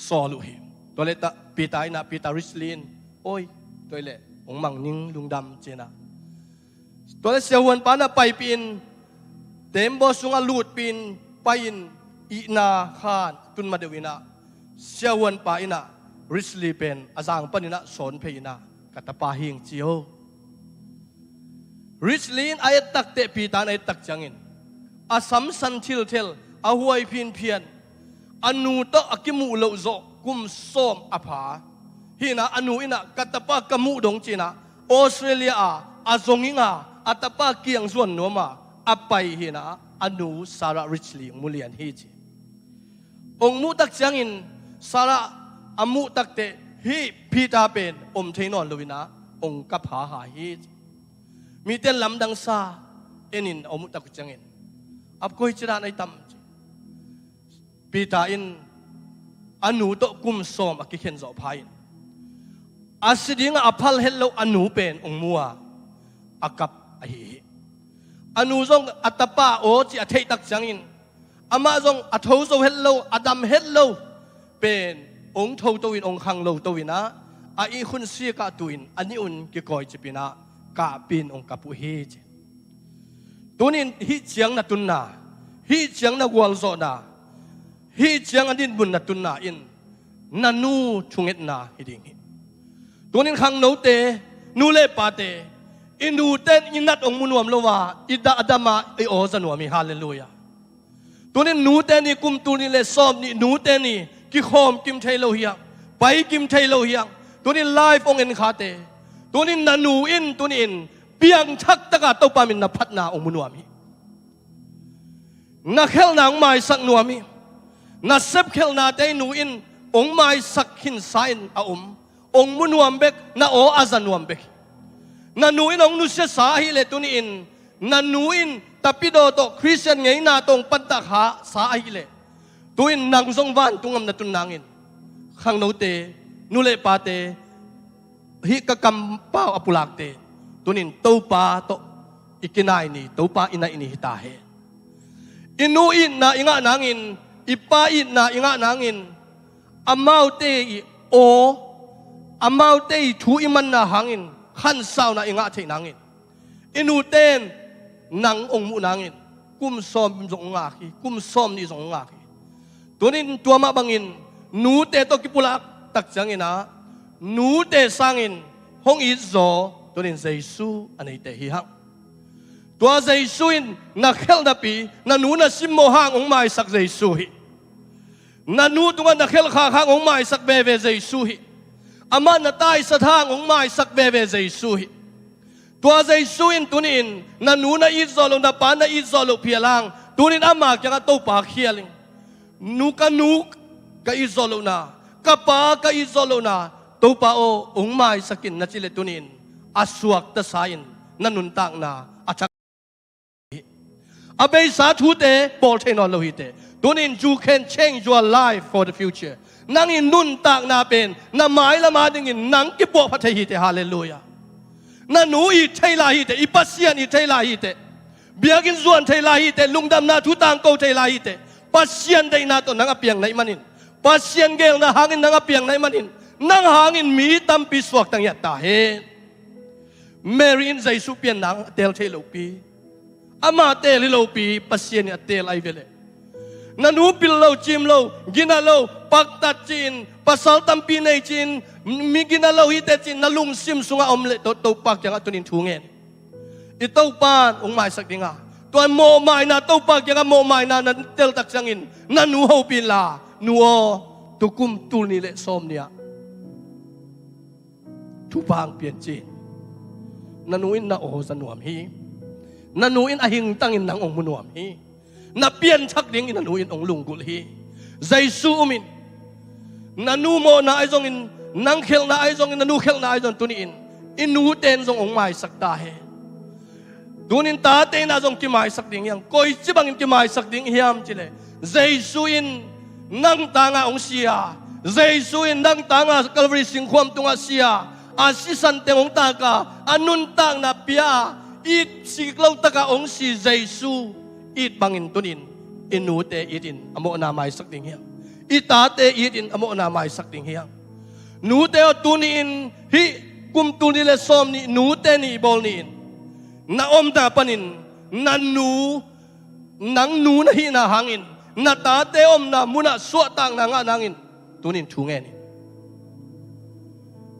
สอลุหิตัวเลตปีตายนะปีตาริสลินโอ้ยตัวเลองมังนิงลุงดำจีนะ ตัวเสียวันปานะไปปีนเต็มบ่สุงอลูดปีนไปอินอีนาขานตุนมาเดวินาเสียวันปาอินะริสลีเป็นอาจารย์ปนินะสอนเพยินะกัตปาหิงเจียวริสลีนไอตักเตปีตานไอตักจังอินอาสัมสันทิลเทลอาหวยพินเพียนอนูโตอกิมูโลโซกุมส้มอภาฮินะอนูอินะกัตปากมูดงจีนะออสเตรเลียอาซงอิงาอัตปาเกียงส่วนนัวมาอไปฮินะอนูสาระริชลีมุเลียนฮิจีองมูตักจังอินสาระอมูตักเตฮิพีตาเป็นอมเทนอนลวินะองกับหาหาฮิจีมีเต้นลำดังซาเอ็นินอมุตักจังอินอับกุยจราในตัมปีตาอินอนูโตกุมสอมอกิเข็นจอพายอาศิดิงอภัลเฮลโลอนูเป็นองมัวอากับอหิอนูจงอัตปาโอจิอเทตักจังอินอามาจงอัทโฮโซเฮลโลอดัมเฮลโลเป็นองค์โทตวินองค์ขังโลตวินะอาอีคุณเสียกาตุอินอันนี้อุนกิกอยจิปินะกาปินองค์กับผู้เฮจตัวนี้ฮิเจียงนัตุนนาฮิเจียงนักวอลโซนาฮิเจียงอันนี้บุญนัตุนนาอินนันนูชุงเอ็ดนาฮิดิงตัวนี้ขังโนเตนูเลปาเตอินูเตนอินัดองมุนวมโลวาอิดาอดามาไอโอสนวมิฮาเลลูยาตัวนี้นูเตนี่กุมตัวนี้เลซอมนี่นูเตนี่กิโคมกิมเทโลเฮียไปกิมเทโลเฮียตัวนี้ไลฟ์องเอ็นคาเตตัวนี้นันูอินตัวนี้อินเปียงชักตะกาตัวปามินนับพัดนาองมุนวามินักเขลนางไม้สักนัวมินักเซบเขลนาเตนูอินองไม้สักหินสายอาองมุนวมเบกนาโออาจันวมเบกนันูอินองนุเสสาฮิเลตุนีอินนันูอินตะปิโดโตคริสเตียนไงนาตรงปัตตะขาสาฮิเลตัวอินนางทรงวันตุงอมนาตุนนางอินขังโนเตนูเลปาเตฮิกะกัมป้าอปุลักเตตัวนี้เต้าปาโตอิกินายนี่เต้าปาอินาอินิฮิตาเฮอินูอินนาอิงะนางอินอิปาอินนาอิงะนางอินอามาวเตอิโออามาวเตอิทูอิมันนาหังอินขันสาวนาอิงะเทนางอินอินูเตนนางองมุนางอินกุมซอมจงงาคีกุมซอมนี่จงงาคีตัวนี้ตัวมาบังอินนูเตโตกิปุลักตักจังอินะนูเตสังอินห้องอิโซตัวนี้เยซูอันนี้เตฮิฮังตัวเยซูอินนักเขลนับปีนันูนัสิมโมหังองไม้สักเยซูฮินันูตัวนักเขลข้าข้างองไม้สักเบเวเยซูฮิอามันนัตายสถางองไม้สักเบเวเยซูฮิตัวเยซูอินตัวนี้นันูนัอิโซโลนับปานัอิโซโลเพียลังตัวนี้อามาจังตัวปากเขียลิงนูกอิโซโลนากับปากอิโซโลนาตัวปาโอองไม้สักินนัจิเลตัวนี้อาสวกตะสายินนันุนตักนาอาชักอาเบสาธุเตบอลเทนอลโลหิเตตัวนี้ you can change your life for the future นั่งอินนุนตักนาเป็นนาหมายละมาดึงอินนังกิบวกพัทหิเตฮาเลลูยานันหนูอีเทลาหิเตอีปัสเซียนอีเทลาหิเตเบียกินส่วนเทลาหิเตลุงดำนาทุตังโกเทลาหิเตปัสเซียนได้นาตัวนังอเปียงไหนมันอินปัสเซียนเกลนาหางอินนังอเปียงไหนมันอินนังหางอินมีตัมปิสวกตังยัตตาเฮเมรินใจสุเปียนนังเตลเทโลปีอามาเตลิโลปีปัสเซียนเตลไอเวเลนันูปิลโลจิมโลกินาโลปักตัดจินปัสสัลตัมปีในจินมีกินาโลฮิเตจินนัลุงซิมสุงาอมเลโตปักยังตุนินทูเงินอิโตปานองไม้สักดิงาตัวโมไม้นาโตปักยังโมไม้นานันเตลตักจังอินนันูฮูปิลานัวตุกุมตุนิเลสอมเนียทุบางเปลี่ยนจีนนันูอินนาโอสนวมฮีนันูอินอหิงตั้งอินนังองมุนวมฮีนับเปลี่ยนชักดิ้งอินนันูอินองลุงกุลฮีใจซูมินนันูโมนาไอจงอินนังเขลนาไอจงอินนันูเขลนาไอจงตุนีอินนูเตนจงองไม้สักตาเฮตุนินตาเตนอาจงกิไม้สักดิ้งยังคอยจิบังอินกิไม้สักดิ้งเฮียมจิเลใจซูอินนังตางาองเสียใจซูอินนังตางากลวริสิงความตุงอาเสียอาศิสันเตงองตากาอนุนตังนาเปียอีดสิกลาวตากาองสีเจซูอีดบังอินตุนินอินูเตอีดินอโมนาไมสักดิ่งเฮียอีตาเตอีดินอโมนาไมสักดิ่งเฮียนูเตอตุนินฮิกุมตุนิเลสอมนี่นูเตนี่บอลนี่ na om ta panin na nu nang nu na hi na hangin na ta te om na muna suwa tang na nga nangin tunin thunge ni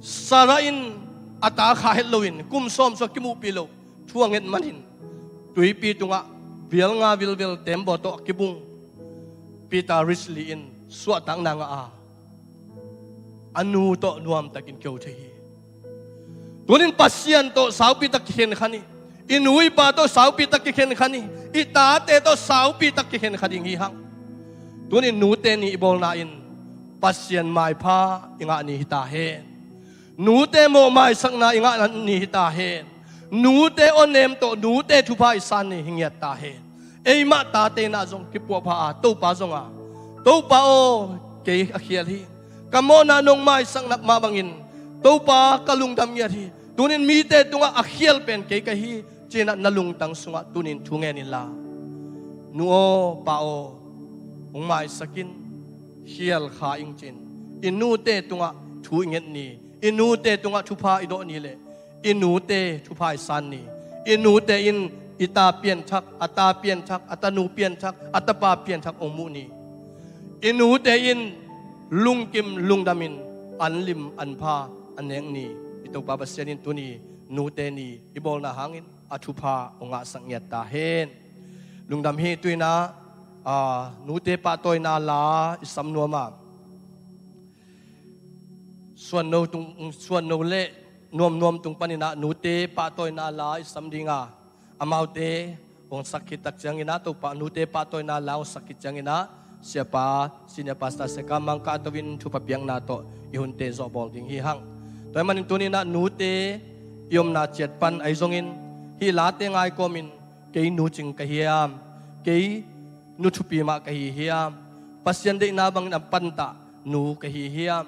sarain ata kha helloin kum som so kimu pilo thuanget manin tui pi tunga vil nga vil tembo to kibung pita richly in suwa tang na nga a anu to nuam takin kyo thehi tunin pasien to saupi tak khen khani inui pa to saupi tak khen khani ita te to saupi tak khen khani ngi hang tunin nu te ni ibol na in pasien mai pha inga ni hita he nu te mo mai sang na inga ni hita he nu te onem to nu te thu pha isan ni hingyat ta he ei ma ta te na jong ki po pha to pa jong a to pa o ke akhial hi kamona nong mai sang nak ma bangin to pa kalung dam ya hi tunin mi te tunga akhial pen ke ka hi china nalung tang sunga tunin thunge ni la nuo pa o ong mai sakin hial kha ing chin inu te tunga thu inget ni inu te tunga thu pha ido ni le inu te thu pha san ni inu te in ita pian thak ata pian thak atanu pian thak atapa pian thak ong mu ni inu te in lungkim lungdamin anlim anpha aneng ni ito babasyanin tuni nu te ni ibol na hangin athupa onga sangyat ta hen lungdam hi tuina nu te pa toy na la isam nuama suan no le nom tung panina nu te pa toy na la isam dinga amau te ong sakit tak jangina to pa nu te pa toy na la ong sakit jangina siapa sinya pasta sekamang ka tawin thupa piang na to ihunte zo bol ding hi hang toy manin tunina nu te yom na chet pan ai zongin hi la te ngai komin ke nu ching ka hiam ke nu thupi ma ka hi hiam pasien de na bang na panta nu ka hi hiam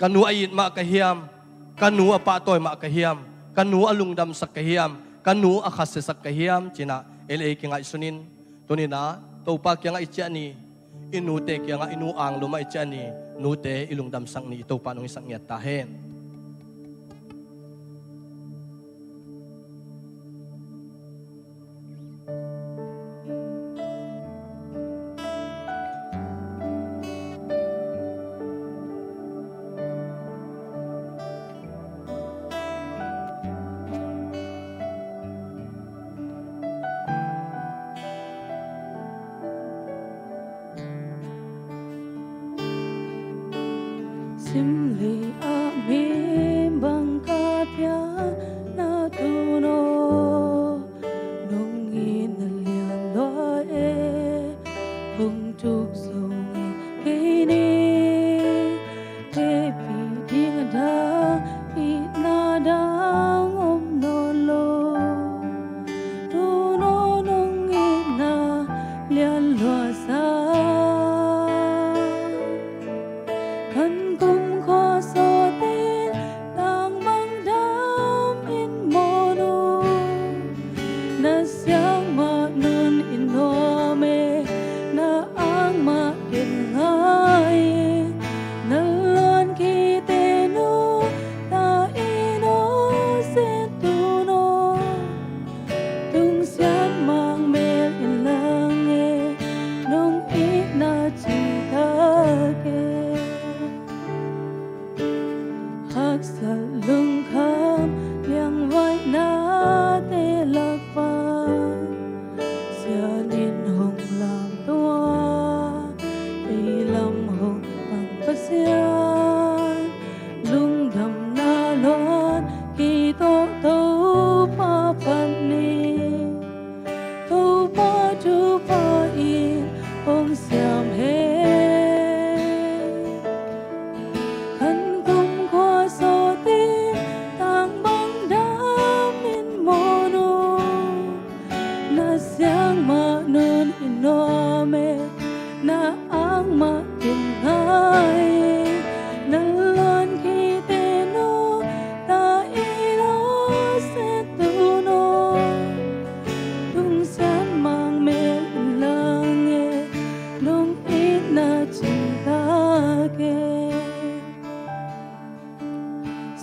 kanu ayit ma ka hiam kanu apa toy ma ka hiam kanu alungdam sak ka hiam kanu akhas sak ka hiam china ele ki ngai sunin tunina to pa kya nga ichani inu te kya nga inu ang luma ichani nu te ilungdam sang ni to pa nong isang yat ta hen
Simli ami bangka pia na tuno nung inalian loe bung chuk songi kini tepi ding da ina dang om nolo tuno nung ina lian loa sa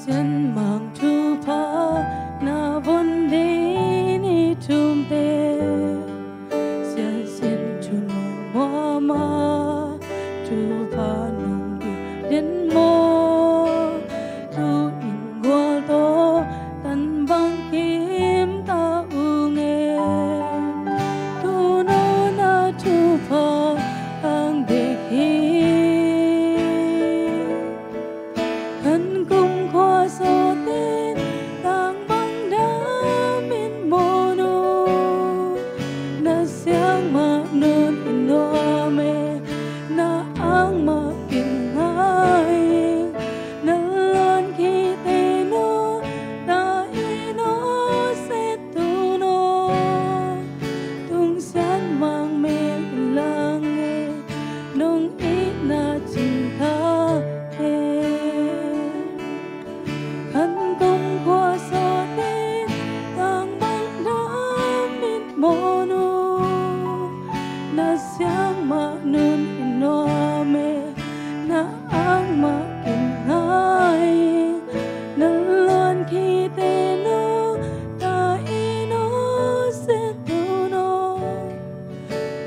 Sen mang tu pa na bon pha nông địa đến mô thu in qua to tan băng kim ta u nghe tu nó na thu pha ang đề hi khăn cung khoa so tên tang băng đá min mô nô na siang ma nun in no me na ang ma kinh hai na lan khi te no ta i no se tu no tung san mang me lang nghe nung ít na chinh tha he khăn công khoa so tên tang băng đá min mô nô na siang ma nun in no me na ang ma kinh hai na lan khi te no ta i no se tu no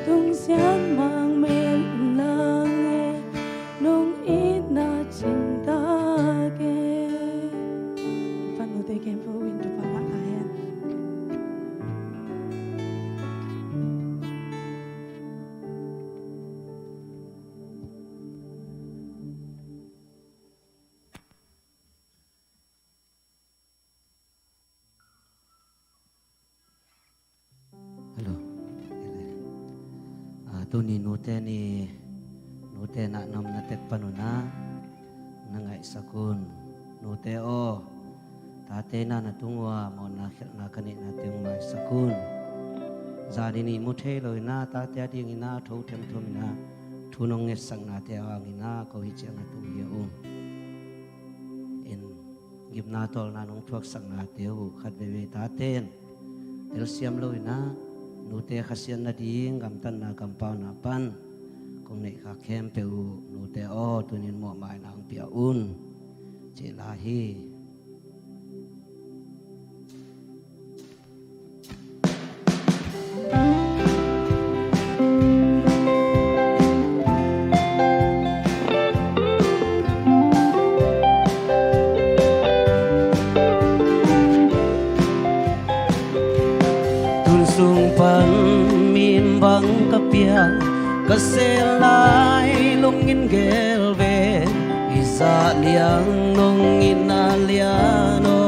tung sian mang me lang nghe nung ít na chinh ta ke phan nô te kem phu in tu pa ma ayan
Hello. Tu ni nute na nom na tek panuna na ngai sakun nute o tate na na tungwa mo na kani na ting mai sakun zadi ni muthe loi na tate ding ina tho them thum na thunong nge sang na te ang ina ko hi chang na tu ye um in gip na tol na nong thuak sang na te u khat be be taten tel siam loi na nute khasian na ding gam tan na gam pau na pan kong nei kha khem pe u nute o tunin mo mai nang pia un che la hi tun sung pan min bang kapia kaselai lungin gelve isa liang nong inaliano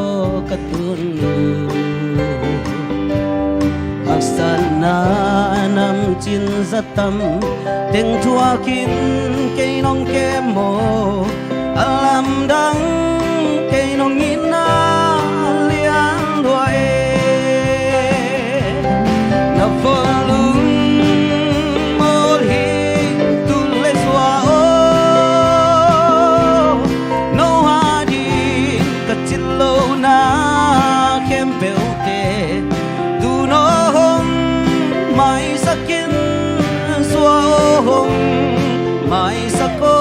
katunu aksana nam chin zatam teng thuakin kei nong kemo alam dang kei nong inalian doe na volum molhi tu le swao no hadi kachilo na kempeute tu no hong mai sakin swao mai sako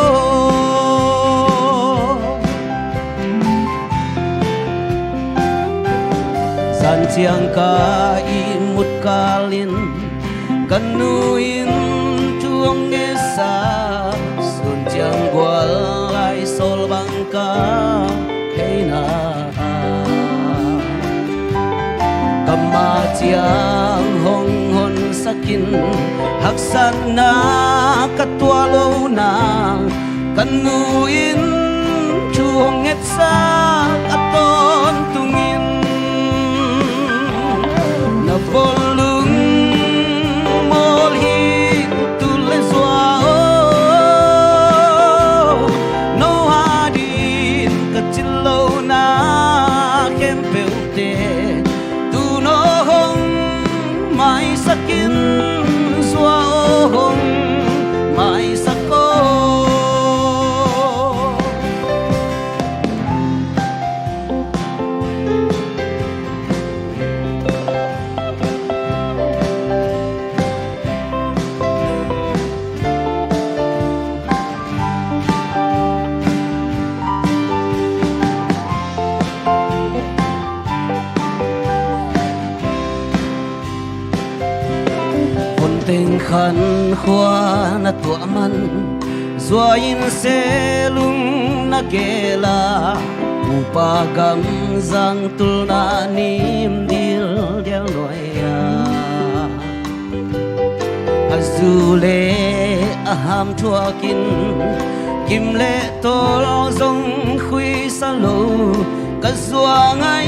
san chiang ka imut kalin kanuin chuang esa sun chiang gwal lai sol bangka keina kama chiang hong hon sakin haksan na katwalo na kanuin chuang esa aton tungin na volung molhi tu le swao no hadin kachilo na kempeute tu no hong mai sakin swao hong mai sako tình khăn khoa na tua man suain selung nagela upagam zang tulna nim dil del noya azule aham thuakin kim lệ tol dòng khuy sa lâu cả doa ngay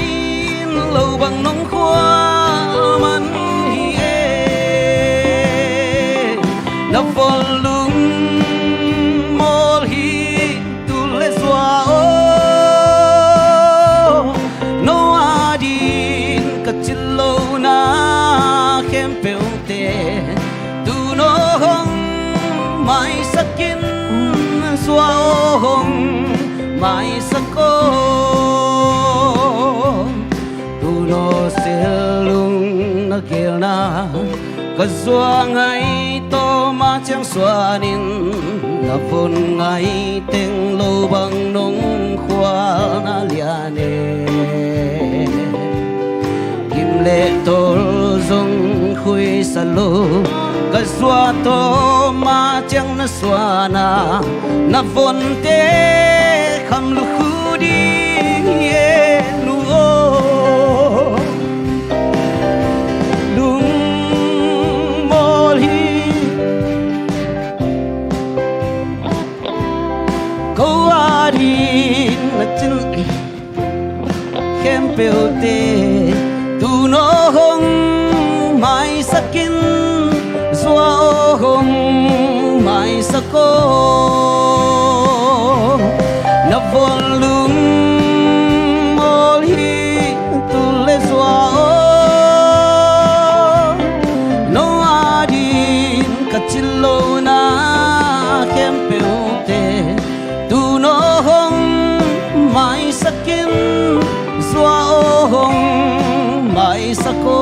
lâu bằng nông khoa man hi e na volum mol hi tu le doa o no adin ka chilo na khem peute tu no hong mai sakin xóa hồng mai sắc cô tu nó sẽ lung nó kêu na có xóa ngày to mà chẳng xóa nín na phun ngày tiếng lâu bằng nông khoa na liane kim lệ tol dòng khuy sa lô cái xóa to mà chẳng nó xóa na vốn te khăm lu khu đi ye lu o lung mol hi câu ari na chân khem peo te tu no hong mai sakin xóa hồng mai sắc cô na volum mol hi tu le xóa no adin ka chilo na khem peute tu no hong mai sakin xóa hồng mai sắc cô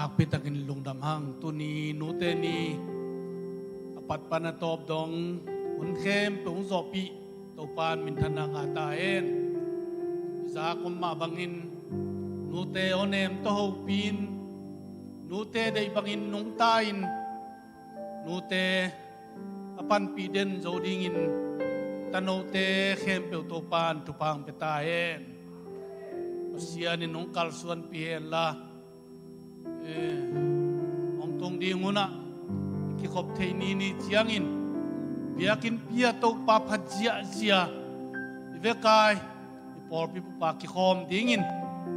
nakpitakin lungdam hang tuni nute ni apat panatop dong un khem pung zopi topan min thanang ataen za kum ma bangin nute onem to ho pin nute dei bangin nung tain nute apan piden zodingin tanote khem pe topan tupang petaen pasian nung kalsuan pihen la ông tung đi nguna ki khop thei ni ni chiangin biakin pia to pa phajia zia ve kai por pi pa ki khom dingin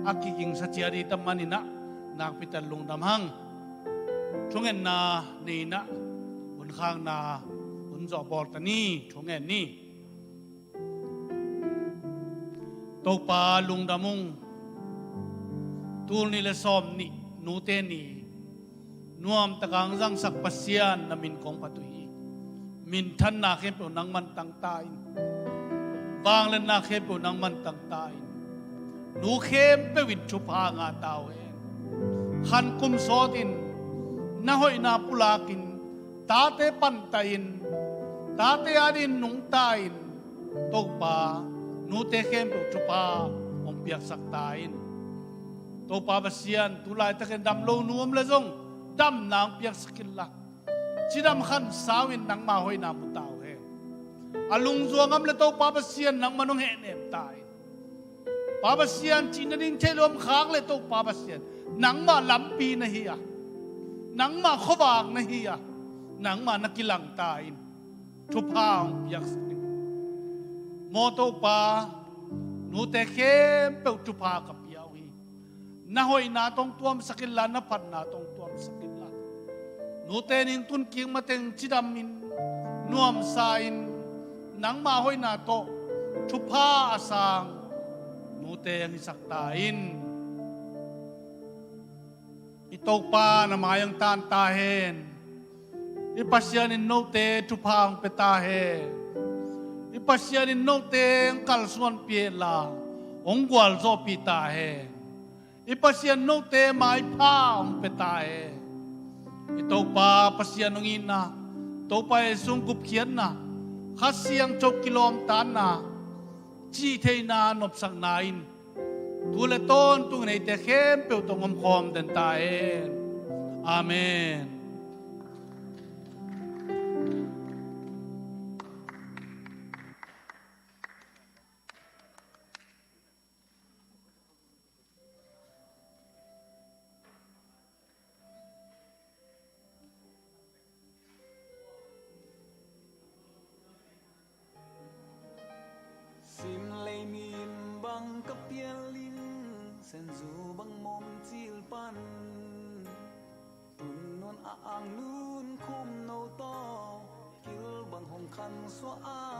aki king sa chia di tamanina nak pitan lung dam hang thungen na ni na un khang na un zo bor tani thungen ni to pa lung damung tul ni le som ni nute ni nuam takang zang sak pasian na min kong patui min than na khem pe nang man tang tain wang len na khem pe nang man tang tain nu khem pe win chu pa nga taw en khan kum sotin na hoi na pulakin ta te pan tain ta te adin nung tain to pa nu te khem pe chu pa om piak sak tain to pa basian tulai taken dam lo nuam le zong dam nang piak skill la chidam khan sawin nang ma hoi na mutaw he alung zuangam le to pa basian nang manong he nem tai pa basian chinadin thelom khang le to pa basian nang ma lampi na hiya nang ma khowang na hiya nang ma nakilang tain thupang piak skill mo to pa nu te khem pe thupa ka na hoi na tong tuam sakilla na pat na tong tuam sakilla nute nin tun king mateng chidam min nuam sain nang ma hoi na to thupa asang nute ang isaktain itok pa na mayang tan tahen ipasyanin note thupa ang petahe ipasyanin note ang kalsuan piela ong gwal zo pi ta he ipasian no te mai pa ong pe ta he ito pa pasian nong ina to pa e sungkup khian na khasiang chok kilom tan na chi thei na nop sang na in tu le ton tung nei te khem pe tong om khom den ta e amen
Sim lay min bang kapian lin sen zu bang mom til pan tun non a ang nun khum no to kil bang hong khan so a